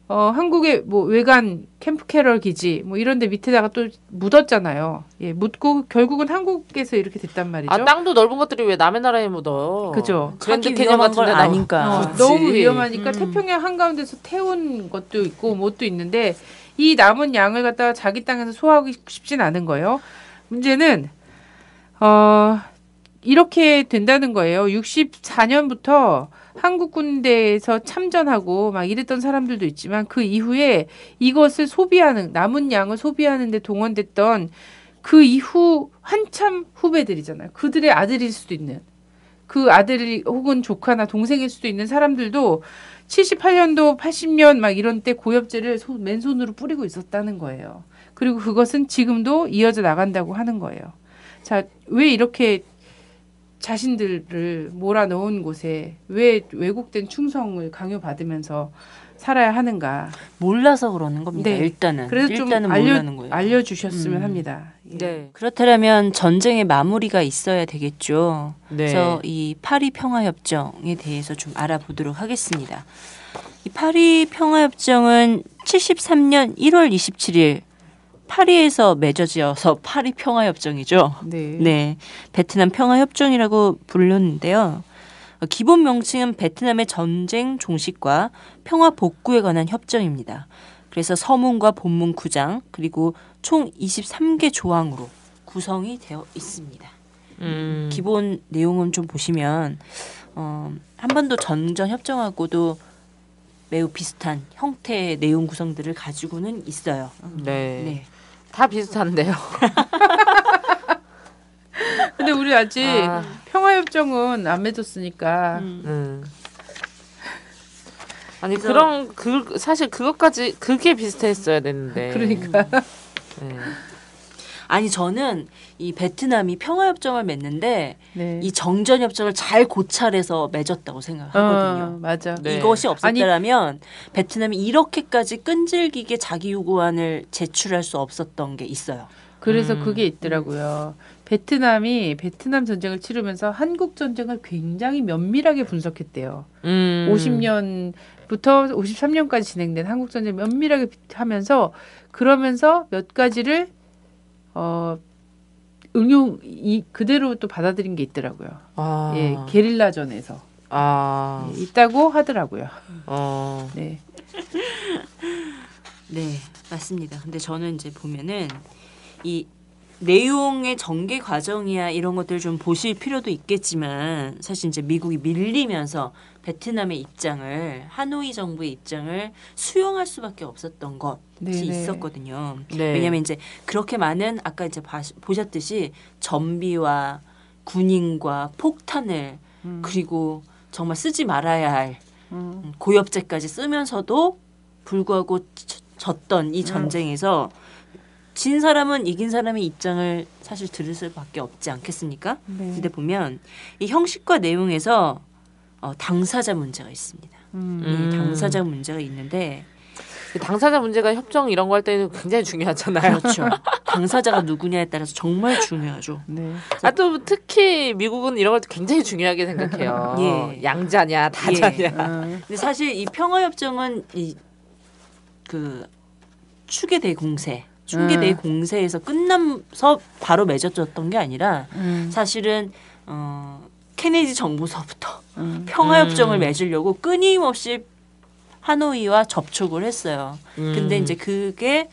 한국의 뭐 외관 캠프 캐럴 기지 뭐 이런 데 밑에다가 또 묻었잖아요. 예, 묻고 결국은 한국에서 이렇게 됐단 말이죠. 아 땅도 넓은 것들이 왜 남의 나라에 묻어? 그죠. 그랜드 자기 캐년 위험한 같은 걸 데 아니까. 너무 위험하니까 태평양 한가운데서 태운 것도 있고 뭣도 있는데 이 남은 양을 갖다가 자기 땅에서 소화하고 싶진 않은 거예요. 문제는 이렇게 된다는 거예요. 64년부터 한국 군대에서 참전하고 막 이랬던 사람들도 있지만 그 이후에 이것을 소비하는 남은 양을 소비하는 데 동원됐던 그 이후 한참 후배들이잖아요. 그들의 아들일 수도 있는 그 아들이 혹은 조카나 동생일 수도 있는 사람들도 78년도 80년 막 이런 때 고엽제를 맨손으로 뿌리고 있었다는 거예요. 그리고 그것은 지금도 이어져 나간다고 하는 거예요. 자, 왜 이렇게 자신들을 몰아넣은 곳에 왜 왜곡된 충성을 강요받으면서 살아야 하는가. 몰라서 그러는 겁니다. 네. 일단은. 그래서 일단은 좀 모르는 거예요. 알려주셨으면 합니다. 예. 네. 그렇다면 전쟁의 마무리가 있어야 되겠죠. 네. 그래서 이 파리 평화협정에 대해서 좀 알아보도록 하겠습니다. 이 파리 평화협정은 73년 1월 27일 파리에서 맺어져서 파리 평화협정이죠. 네. 네, 베트남 평화협정이라고 불렸는데요. 기본 명칭은 베트남의 전쟁 종식과 평화 복구에 관한 협정입니다. 그래서 서문과 본문 9장 그리고 총 23개 조항으로 구성이 되어 있습니다. 기본 내용은 좀 보시면 한반도 전전 협정하고도 매우 비슷한 형태의 내용 구성들을 가지고는 있어요. 네. 네. 다 비슷한데요. 근데 우리 아직 아. 평화협정은 안 맺었으니까 아니 그런 사실 그것까지 그게 비슷했어야 되는데. 그러니까 네. 아니 저는 이 베트남이 평화협정을 맺는데 네. 이 정전협정을 잘 고찰해서 맺었다고 생각하거든요. 맞아. 네. 이것이 없었더라면 베트남이 이렇게까지 끈질기게 자기 요구안을 제출할 수 없었던 게 있어요. 그래서 그게 있더라고요. 베트남이 베트남 전쟁을 치르면서 한국 전쟁을 굉장히 면밀하게 분석했대요. 50년부터 53년까지 진행된 한국 전쟁 면밀하게 하면서 그러면서 몇 가지를 응용 그대로 또 받아들인 게 있더라고요. 아. 예, 게릴라전에서 아. 예, 있다고 하더라고요. 네. 네, 맞습니다. 근데 저는 이제 보면은 이 내용의 전개 과정이야 이런 것들 좀 보실 필요도 있겠지만 사실 이제 미국이 밀리면서 베트남의 입장을 하노이 정부의 입장을 수용할 수밖에 없었던 것이 네네. 있었거든요. 네. 왜냐하면 이제 그렇게 많은 아까 이제 보셨듯이 전비와 군인과 폭탄을 그리고 정말 쓰지 말아야 할 고엽제까지 쓰면서도 불구하고 졌던 이 전쟁에서 진 사람은 이긴 사람의 입장을 사실 들을 수밖에 없지 않겠습니까? 네. 근데 보면 이 형식과 내용에서 당사자 문제가 있습니다. 이 당사자 문제가 있는데 당사자 문제가 협정 이런 거 할 때는 굉장히 중요하잖아요. 그렇죠. 당사자가 누구냐에 따라서 정말 중요하죠. 네. 아, 또 특히 미국은 이런 걸 굉장히 중요하게 생각해요. 예. 양자냐 다자냐. 근데 사실 이 평화협정은 이 그 추계대 공세, 충계대 공세에서 끝나서 바로 맺어졌던 게 아니라 사실은 케네디 정부서부터 평화협정을 맺으려고 끊임없이 하노이와 접촉을 했어요. 근데 이제 그게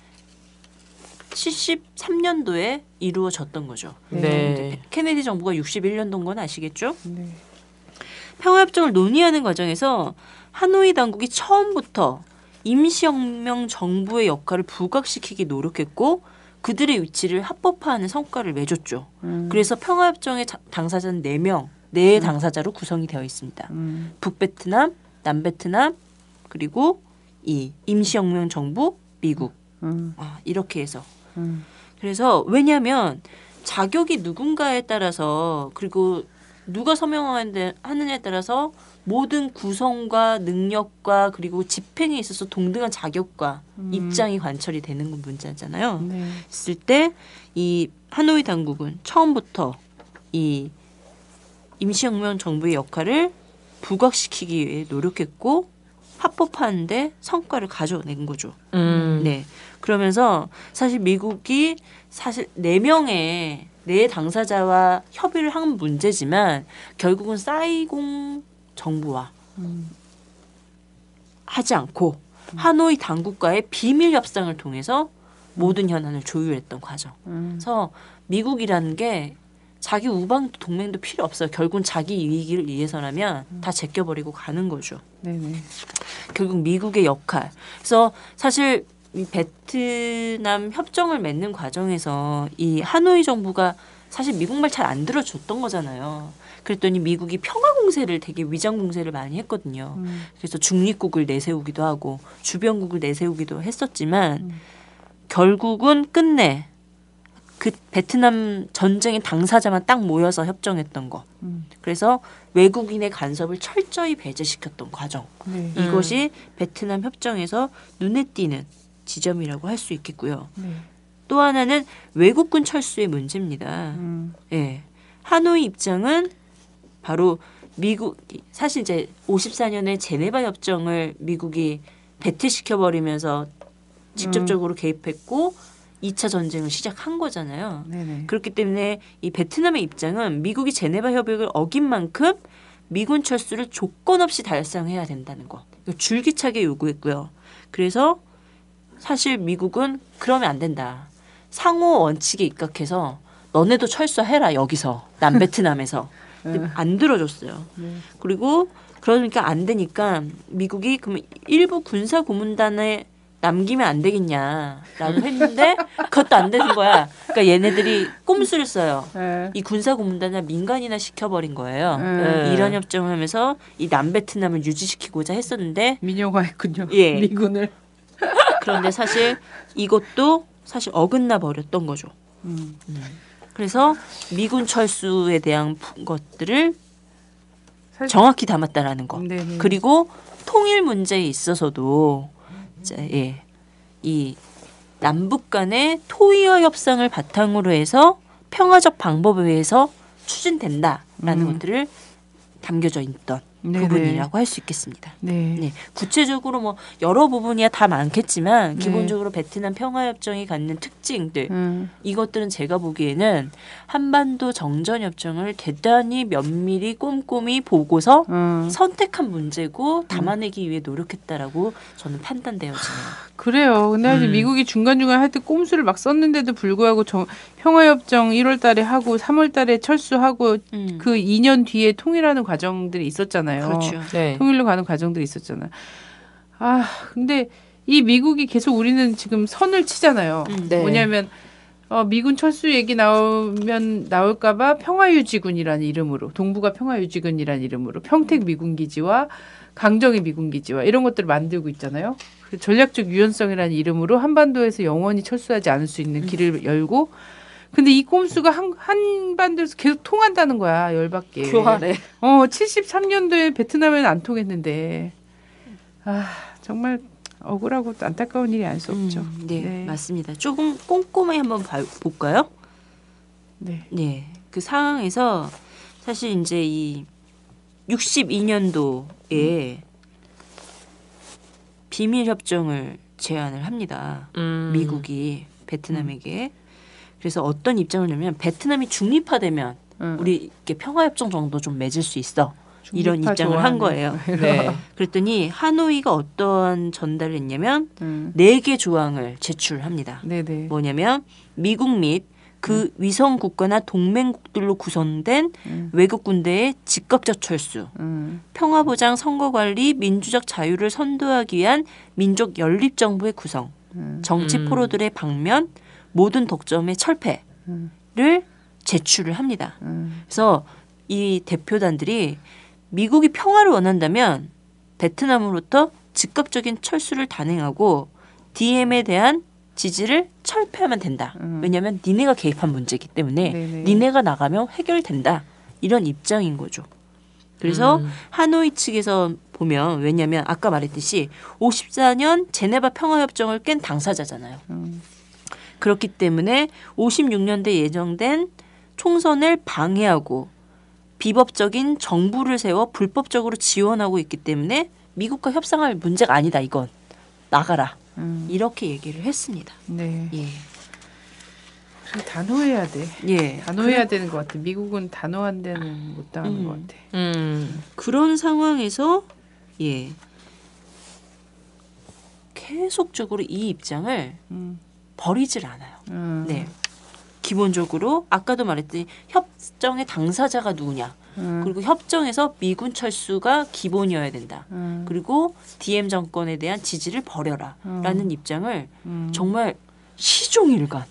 73년도에 이루어졌던 거죠. 네. 이제 케네디 정부가 61년도인 건 아시겠죠? 네. 평화협정을 논의하는 과정에서 하노이 당국이 처음부터 임시혁명 정부의 역할을 부각시키기 노력했고 그들의 위치를 합법화하는 성과를 맺었죠. 그래서 평화협정의 당사자는 4명, 4 당사자로 구성이 되어 있습니다. 북베트남, 남베트남, 그리고 이 임시혁명 정부, 미국. 이렇게 해서. 그래서 왜냐하면 자격이 누군가에 따라서 그리고 누가 서명하느냐에 따라서 모든 구성과 능력과 그리고 집행에 있어서 동등한 자격과 입장이 관철이 되는 문제잖아요. 네. 있을 때 이 하노이 당국은 처음부터 이 임시혁명 정부의 역할을 부각시키기 위해 노력했고 합법화하는데 성과를 가져낸 거죠. 네. 그러면서 사실 미국이 사실 4명의 내 당사자와 협의를 한 문제지만 결국은 사이공 정부와 하지 않고 하노이 당국과의 비밀 협상을 통해서 모든 현안을 조율했던 과정. 그래서 미국이라는 게 자기 우방도 동맹도 필요 없어요. 결국은 자기 이익을 위해서라면 다 제껴버리고 가는 거죠. 네네. 결국 미국의 역할. 그래서 사실 이 베트남 협정을 맺는 과정에서 이 하노이 정부가 사실 미국 말 잘 안 들어줬던 거잖아요. 그랬더니 미국이 평화 공세를 되게 위장 공세를 많이 했거든요. 그래서 중립국을 내세우기도 하고 주변국을 내세우기도 했었지만 결국은 끝내 그 베트남 전쟁의 당사자만 딱 모여서 협정했던 거. 그래서 외국인의 간섭을 철저히 배제시켰던 과정. 네. 이것이 베트남 협정에서 눈에 띄는 지점이라고 할 수 있겠고요. 네. 또 하나는 외국군 철수의 문제입니다. 예. 하노이 입장은 바로 미국 사실 이제 54년에 제네바 협정을 미국이 배퇴시켜 버리면서 직접적으로 개입했고 2차 전쟁을 시작한 거잖아요. 네네. 그렇기 때문에 이 베트남의 입장은 미국이 제네바 협약을 어긴 만큼 미군 철수를 조건 없이 달성해야 된다는 거. 이거 줄기차게 요구했고요. 그래서 사실 미국은 그러면 안 된다. 상호 원칙에 입각해서 너네도 철수해라 여기서 남베트남에서. 근데 안 들어줬어요. 그리고 그러니까 안 되니까 미국이 그러면 일부 군사 고문단에 남기면 안 되겠냐라고 했는데 그것도 안 되는 거야. 그러니까 얘네들이 꼼수를 써요. 네. 이 군사 고문단을 민간이나 시켜버린 거예요. 네. 이런 협정을 하면서 이 남베트남을 유지시키고자 했었는데 민영화했군요. 예. 미군을. 그런데 사실 이것도 사실 어긋나 버렸던 거죠. 그래서 미군 철수에 대한 것들을 사실- 정확히 담았다라는 거. 네네. 그리고 통일 문제에 있어서도 자, 예, 이 남북 간의 토의어 협상을 바탕으로 해서 평화적 방법에 의해서 추진된다라는 것들을 담겨져 있던 네네. 부분이라고 할 수 있겠습니다. 네. 네, 구체적으로 뭐 여러 부분이야 다 많겠지만 네. 기본적으로 베트남 평화협정이 갖는 특징들 이것들은 제가 보기에는 한반도 정전협정을 대단히 면밀히 꼼꼼히 보고서 선택한 문제고 담아내기 위해 노력했다라고 저는 판단되어지네요. 그래요. 근데 사실 미국이 중간중간 하여튼 꼼수를 막 썼는데도 불구하고 평화협정 1월 달에 하고 3월 달에 철수하고 그 2년 뒤에 통일하는 과정들이 있었잖아요. 그렇죠. 네. 통일로 가는 과정들이 있었잖아요. 아, 근데 이 미국이 계속 우리는 지금 선을 치잖아요. 네. 뭐냐면 미군 철수 얘기 나올까봐 평화유지군이라는 이름으로 동북아 평화유지군이라는 이름으로 평택 미군기지와 강정의 미군기지와 이런 것들을 만들고 있잖아요. 그 전략적 유연성이라는 이름으로 한반도에서 영원히 철수하지 않을 수 있는 길을 열고 근데 이 꼼수가 한반도에서 계속 통한다는 거야. 열받게. 교활해. 73년도에 베트남에는 안 통했는데 정말 억울하고 안타까운 일이 아닐 수 없죠. 네, 네. 맞습니다. 조금 꼼꼼히 한번 볼까요? 네. 네, 그 상황에서 사실 이제 이 62년도에 비밀 협정을 제안을 합니다. 미국이 베트남에게. 그래서 어떤 입장을 내면 베트남이 중립화되면 우리 이렇게 평화협정 정도 좀 맺을 수 있어. 이런 중립화 입장을 한 좋아하네. 거예요. 네. 그랬더니 하노이가 어떤 전달을 했냐면 4개 조항을 제출합니다. 네네. 뭐냐면 미국 및 그 위성 국가나 동맹국들로 구성된 외국 군대의 즉각적 철수, 평화보장, 선거관리, 민주적 자유를 선도하기 위한 민족 연립정부의 구성, 정치 포로들의 방면, 모든 독점의 철폐를 제출을 합니다. 그래서 이 대표단들이 미국이 평화를 원한다면 베트남으로부터 즉각적인 철수를 단행하고 DM에 대한 지지를 철폐하면 된다. 왜냐하면 니네가 개입한 문제이기 때문에 네네. 니네가 나가면 해결된다. 이런 입장인 거죠. 그래서 하노이 측에서 보면 왜냐하면 아까 말했듯이 54년 제네바 평화협정을 깬 당사자잖아요. 그렇기 때문에 56년대 예정된 총선을 방해하고 비법적인 정부를 세워 불법적으로 지원하고 있기 때문에 미국과 협상할 문제가 아니다. 이건 나가라. 이렇게 얘기를 했습니다. 네. 예. 단호해야 돼. 예. 단호해야 되는 것 같아. 미국은 단호한 데는 못 당하는 것 같아. 그런 상황에서 예. 계속적으로 이 입장을 버리질 않아요. 네. 기본적으로 아까도 말했듯이 협정의 당사자가 누구냐. 그리고 협정에서 미군 철수가 기본이어야 된다. 그리고 DM 정권에 대한 지지를 버려라. 라는 입장을 정말 시종일관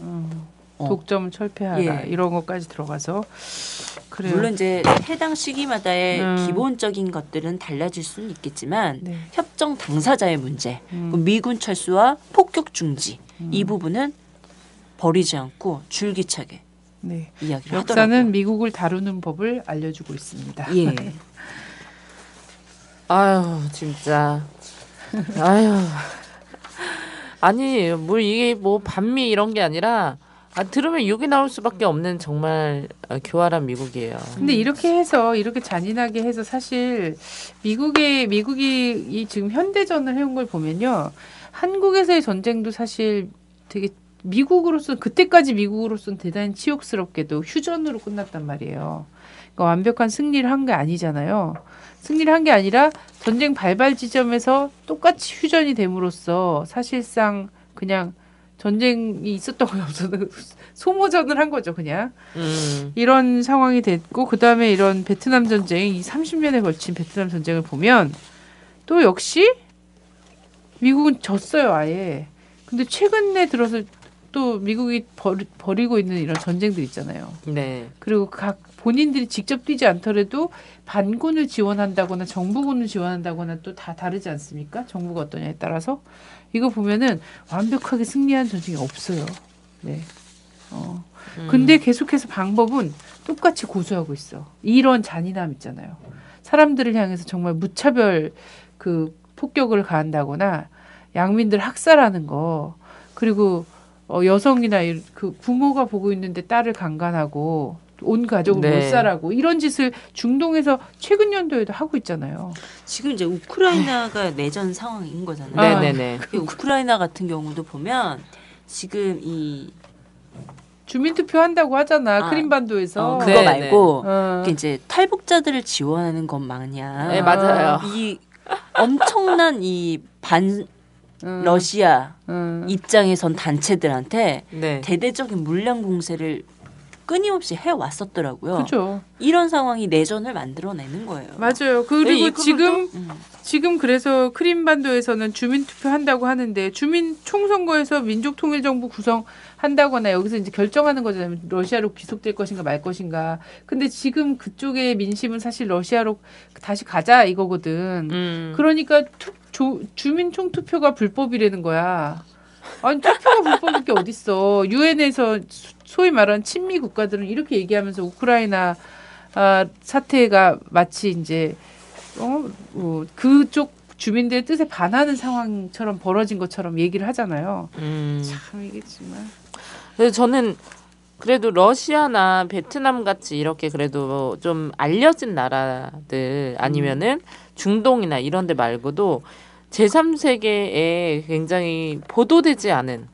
독점을 철폐하라. 예. 이런 것까지 들어가서 그래요. 물론 이제 해당 시기마다의 기본적인 것들은 달라질 수는 있겠지만 네. 협정 당사자의 문제, 미군 철수와 폭격 중지 이 부분은 버리지 않고 줄기차게 네. 이야기를 역사는 하더라고요. 미국을 다루는 법을 알려주고 있습니다. 예. 아유 진짜. 아유. 아니 뭐 이게 뭐 반미 이런 게 아니라 들으면 욕이 나올 수밖에 없는 정말 교활한 미국이에요. 근데 이렇게 해서 이렇게 잔인하게 해서 사실 미국이 이 지금 현대전을 해온 걸 보면요. 한국에서의 전쟁도 사실 되게 그때까지 미국으로서는 대단히 치욕스럽게도 휴전으로 끝났단 말이에요. 그러니까 완벽한 승리를 한 게 아니잖아요. 승리를 한 게 아니라 전쟁 발발 지점에서 똑같이 휴전이 됨으로써 사실상 그냥 전쟁이 있었던 건 없어도 소모전을 한 거죠, 그냥. 이런 상황이 됐고, 그 다음에 이런 베트남 전쟁, 이 30년에 걸친 베트남 전쟁을 보면 또 역시 미국은 졌어요, 아예. 근데 최근에 들어서 또 미국이 벌이고 있는 이런 전쟁들 있잖아요. 네. 그리고 각 본인들이 직접 뛰지 않더라도 반군을 지원한다거나 정부군을 지원한다거나 또 다 다르지 않습니까? 정부가 어떠냐에 따라서. 이거 보면은 완벽하게 승리한 전쟁이 없어요. 네. 근데 계속해서 방법은 똑같이 고수하고 있어. 이런 잔인함 있잖아요. 사람들을 향해서 정말 무차별 그 폭격을 가한다거나 양민들 학살하는 거, 그리고 여성이나 그 부모가 보고 있는데 딸을 강간하고 온 가족을 네. 몰살하고 이런 짓을 중동에서 최근 연도에도 하고 있잖아요. 지금 이제 우크라이나가 내전 상황인 거잖아요. 네네네. 우크라이나 같은 경우도 보면 지금 이 주민투표 한다고 하잖아. 크림반도에서. 그거 네, 말고 어. 이제 탈북자들을 지원하는 것 마냥 네 맞아요. 이 엄청난 이 반 러시아 입장에선 단체들한테 네. 대대적인 물량 공세를 끊임없이 해왔었더라고요. 그죠. 이런 상황이 내전을 만들어내는 거예요. 맞아요. 네, 그리고 이 지금 그래서 크림반도에서는 주민투표 한다고 하는데 주민 총선거에서 민족통일정부 구성한다거나 여기서 이제 결정하는 거잖아요. 러시아로 귀속될 것인가 말 것인가. 근데 지금 그쪽의 민심은 사실 러시아로 다시 가자 이거거든. 그러니까 주민 총투표가 불법이라는 거야. 아니 투표가 불법일 게 어딨어. 유엔에서 소위 말하는 친미 국가들은 이렇게 얘기하면서 우크라이나 사태가 마치 이제 그쪽 주민들의 뜻에 반하는 상황처럼 벌어진 것처럼 얘기를 하잖아요. 참 이게 정말. 그래서 저는 그래도 러시아나 베트남 같이 이렇게 그래도 좀 알려진 나라들 아니면은 중동이나 이런 데 말고도 제3세계에 굉장히 보도되지 않은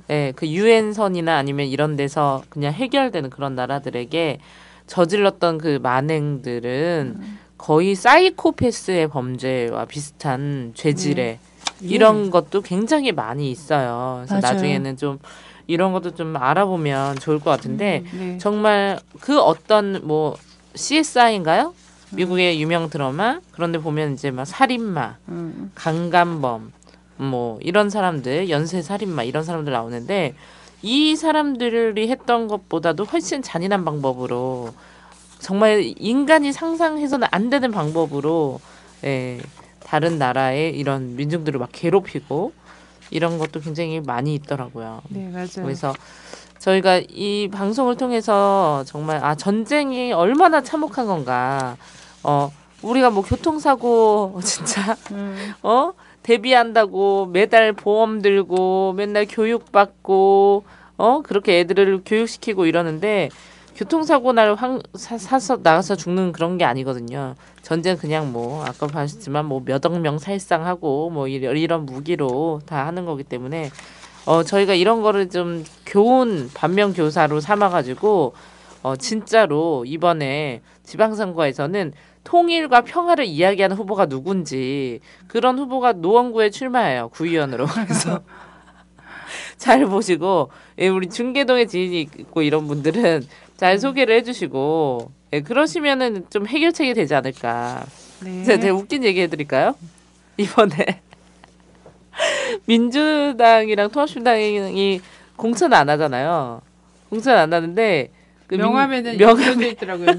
예, 그 유엔선이나 아니면 이런 데서 그냥 해결되는 그런 나라들에게 저질렀던 그 만행들은 거의 사이코패스의 범죄와 비슷한 죄질의 이런 것도 굉장히 많이 있어요. 그래서 맞아요. 나중에는 좀 이런 것도 좀 알아보면 좋을 것 같은데 네. 정말 그 어떤 뭐 CSI인가요? 미국의 유명 드라마 그런데 보면 이제 막 살인마, 강간범 뭐 이런 사람들 연쇄 살인마 이런 사람들 나오는데 이 사람들이 했던 것보다도 훨씬 잔인한 방법으로 정말 인간이 상상해서는 안 되는 방법으로 다른 나라의 이런 민중들을 막 괴롭히고 이런 것도 굉장히 많이 있더라고요. 네, 맞아요. 그래서 저희가 이 방송을 통해서 정말 전쟁이 얼마나 참혹한 건가 우리가 뭐 교통사고 진짜 대비한다고 매달 보험 들고 맨날 교육받고 그렇게 애들을 교육시키고 이러는데 교통사고 날 사서 나가서 죽는 그런 게 아니거든요. 전쟁 그냥 뭐 아까 보셨지만 뭐 몇 억 명 살상하고 뭐 이런 무기로 다 하는 거기 때문에 저희가 이런 거를 좀 교훈 반면 교사로 삼아가지고 진짜로 이번에 지방선거에서는 통일과 평화를 이야기하는 후보가 누군지 그런 후보가 노원구에 출마해요. 구의원으로. 그래서 잘 보시고 우리 중계동에 지인이 있고 이런 분들은 잘 소개를 해주시고 그러시면은 좀 해결책이 되지 않을까. 네. 제가 되게 웃긴 얘기 해드릴까요? 이번에 민주당이랑 통합신당이 공천 안 하잖아요. 공천 안 하는데 그 명함에는 명함에 있더라고요.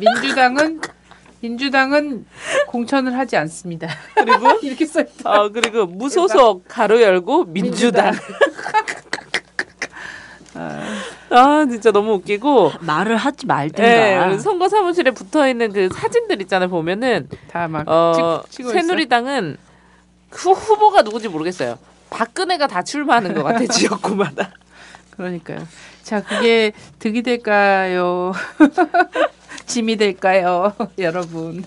민주당은 공천을 하지 않습니다. 그리고 이렇게 써있다. 그리고 무소속 가로 열고 민주당. 진짜 너무 웃기고 말을 하지 말든가. 네, 선거 사무실에 붙어 있는 그 사진들 있잖아요. 보면은 다 막 찍고 새누리당은 그 후보가 누군지 모르겠어요. 박근혜가 다 출마하는 것 같아 지역구마다. 그러니까요. 자, 그게 득이 될까요? 짐이 될까요? 여러분.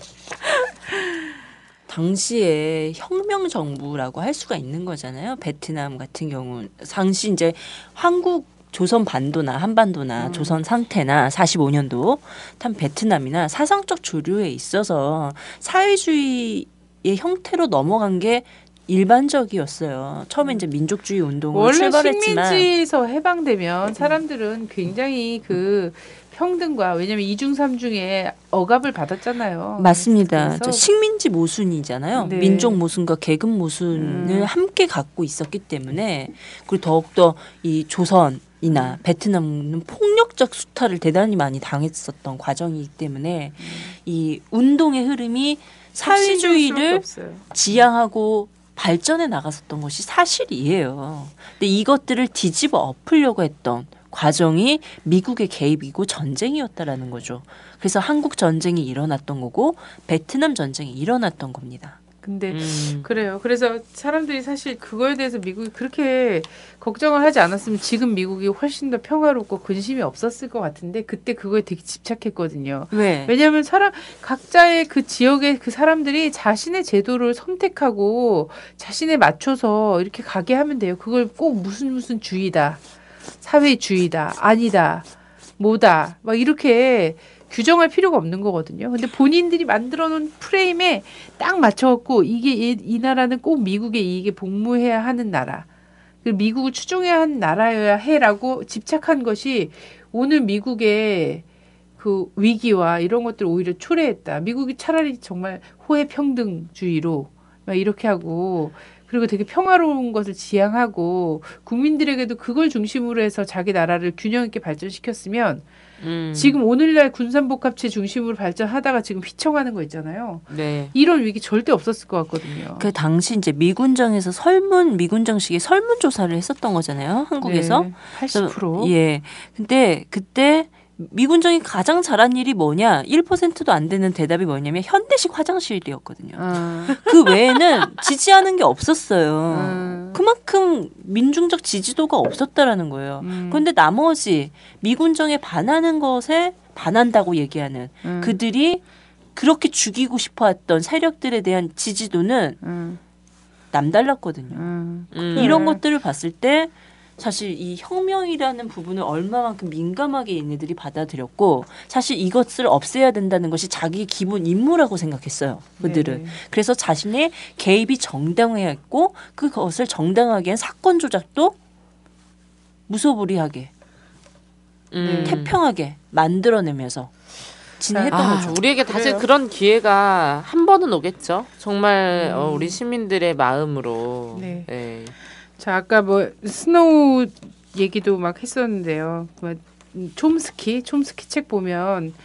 당시에 혁명 정부라고 할 수가 있는 거잖아요. 베트남 같은 경우 당시 이제 한국 조선 반도나 한반도나 조선 상태나 45년도 참 베트남이나 사상적 조류에 있어서 사회주의의 형태로 넘어간 게 일반적이었어요. 처음에 이제 민족주의 운동으로 원래 출발했지만 식민지에서 해방되면 사람들은 굉장히 그 평등과 왜냐면 이중삼중에 억압을 받았잖아요. 맞습니다. 그래서 저 식민지 모순이잖아요. 네. 민족 모순과 계급 모순을 함께 갖고 있었기 때문에 그리고 더욱더 이 조선이나 베트남은 폭력적 수탈을 대단히 많이 당했었던 과정이기 때문에 이 운동의 흐름이 사회주의를 없어요. 지향하고 발전해 나갔었던 것이 사실이에요. 근데 이것들을 뒤집어 엎으려고 했던 과정이 미국의 개입이고 전쟁이었다라는 거죠. 그래서 한국 전쟁이 일어났던 거고 베트남 전쟁이 일어났던 겁니다. 근데 그래요. 그래서 사람들이 사실 그거에 대해서 미국이 그렇게 걱정을 하지 않았으면 지금 미국이 훨씬 더 평화롭고 근심이 없었을 것 같은데 그때 그거에 되게 집착했거든요. 왜? 왜냐하면 각자의 그 지역의 그 사람들이 자신의 제도를 선택하고 자신에 맞춰서 이렇게 가게 하면 돼요. 그걸 꼭 무슨 주의다, 사회주의다, 아니다, 뭐다, 막 이렇게 규정할 필요가 없는 거거든요. 근데 본인들이 만들어 놓은 프레임에 딱 맞춰갖고 이 나라는 꼭 미국의 이익에 복무해야 하는 나라. 그리고 미국을 추종해야 하는 나라여야 해라고 집착한 것이 오늘 미국의 그 위기와 이런 것들을 오히려 초래했다. 미국이 차라리 정말 호혜평등주의로 막 이렇게 하고 그리고 되게 평화로운 것을 지향하고 국민들에게도 그걸 중심으로 해서 자기 나라를 균형 있게 발전시켰으면 지금 오늘날 군산복합체 중심으로 발전하다가 지금 휘청하는 거 있잖아요. 네. 이런 위기 절대 없었을 것 같거든요. 그 당시 이제 미군정에서 미군정식의 설문조사를 했었던 거잖아요. 한국에서. 네, 80%. 예. 근데 그때 미군정이 가장 잘한 일이 뭐냐? 1%도 안 되는 대답이 뭐냐면 현대식 화장실이었거든요. 그 외에는 지지하는 게 없었어요. 그만큼 민중적 지지도가 없었다라는 거예요. 그런데 나머지 미군정에 반하는 것에 반한다고 얘기하는 그들이 그렇게 죽이고 싶어했던 세력들에 대한 지지도는 남달랐거든요. 이런 것들을 봤을 때 사실 이 혁명이라는 부분을 얼마만큼 민감하게 얘네들이 받아들였고 사실 이것을 없애야 된다는 것이 자기 기본 임무라고 생각했어요. 그들은. 네네. 그래서 자신의 개입이 정당해야 했고 그것을 정당하게 한 사건 조작도 무소불위하게 태평하게 만들어내면서 진행했던 거죠. 우리에게 다시 그래요. 그런 기회가 한 번은 오겠죠. 정말 우리 시민들의 마음으로. 네. 네. 자, 아까 뭐 스노우 얘기도 막 했었는데요. 촘스키 책 보면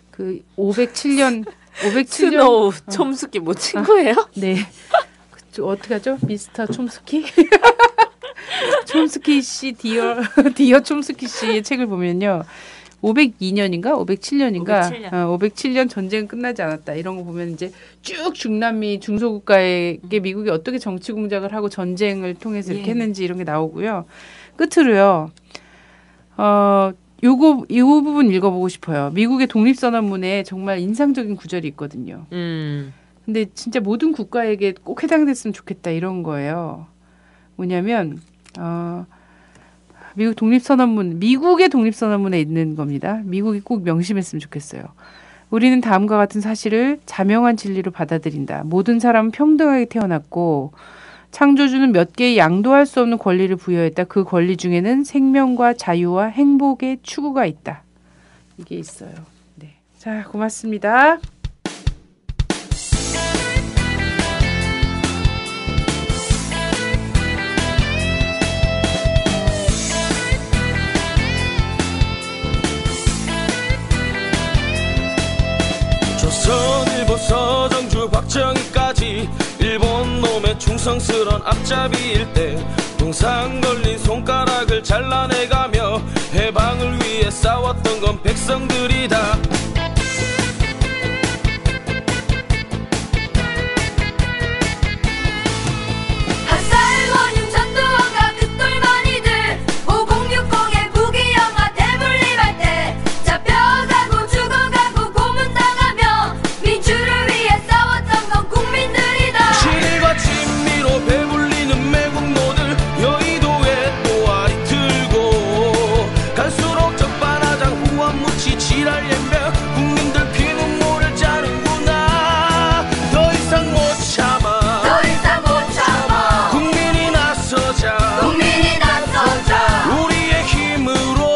그 507년 스노우 촘스키 뭐 친구예요? 네. 어떻게 하죠? 미스터 촘스키? 촘스키 씨 디어 촘스키 씨의 책을 보면요. 502년인가 507년인가 507년. 507년 전쟁은 끝나지 않았다. 이런 거 보면 이제 쭉 중남미 중소국가에게 미국이 어떻게 정치 공작을 하고 전쟁을 통해서 이렇게 예. 했는지 이런 게 나오고요. 끝으로요. 요 부분 읽어보고 싶어요. 미국의 독립선언문에 정말 인상적인 구절이 있거든요. 근데 진짜 모든 국가에게 꼭 해당됐으면 좋겠다 이런 거예요. 뭐냐면 미국의 독립선언문에 있는 겁니다. 미국이 꼭 명심했으면 좋겠어요. 우리는 다음과 같은 사실을 자명한 진리로 받아들인다. 모든 사람은 평등하게 태어났고 창조주는 몇 개의 양도할 수 없는 권리를 부여했다. 그 권리 중에는 생명과 자유와 행복의 추구가 있다. 이게 있어요. 네. 자, 고맙습니다. 조선일보 서정주 박정희까지 일본 놈의 충성스런 앞잡이일 때 동상 걸린 손가락을 잘라내가며 해방을 위해 싸웠던 건 백성들이다. 핫살원님 전두환과 그 똘마니들 5060의 부귀영화 대물림할 때 잡혀가고 죽어가고 고문당하며 민주를 위해 싸웠던 건 국민들이다. 실과 친미로 배불리는 매국노들 여의도에 또아리 들고 갈수록 적반하장 후한무치 지랄 연병 국민들 피눈물을 짜는구나. 더 이상 못 참아 더 이상 못 참아 국민이 나서자 국민이 나서자 우리의 힘으로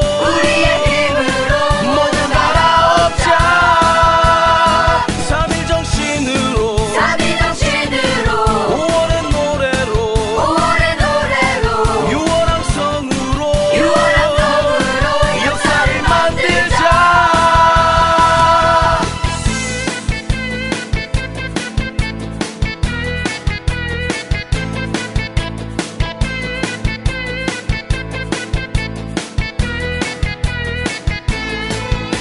모두 갈아엎자 3.1 정신으로 3.1 정신으로 5월의 노래로 6월 함성으로 역사를 만들자.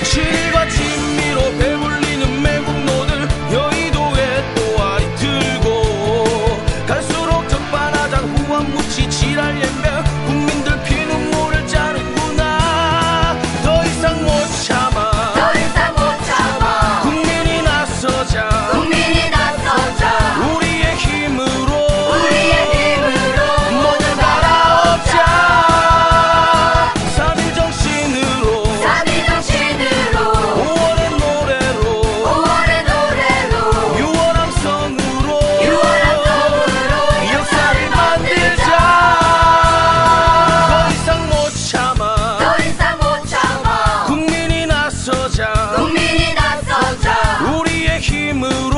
실과 친미로 배불리는 매국노들 여의도에 또아리 들고 갈수록 적반하장 후한무치 지랄 연병 국민들 피눈물을 짜는구나. 더 이상 못 참아 국민이 나서자 우리의 힘으로 모두 갈아엎자 3.1 정신으로 5월의 노래로 6월 함성으로 역사를 만들자. 더 이상 못 참아 국민이 나서자 우리의 힘으로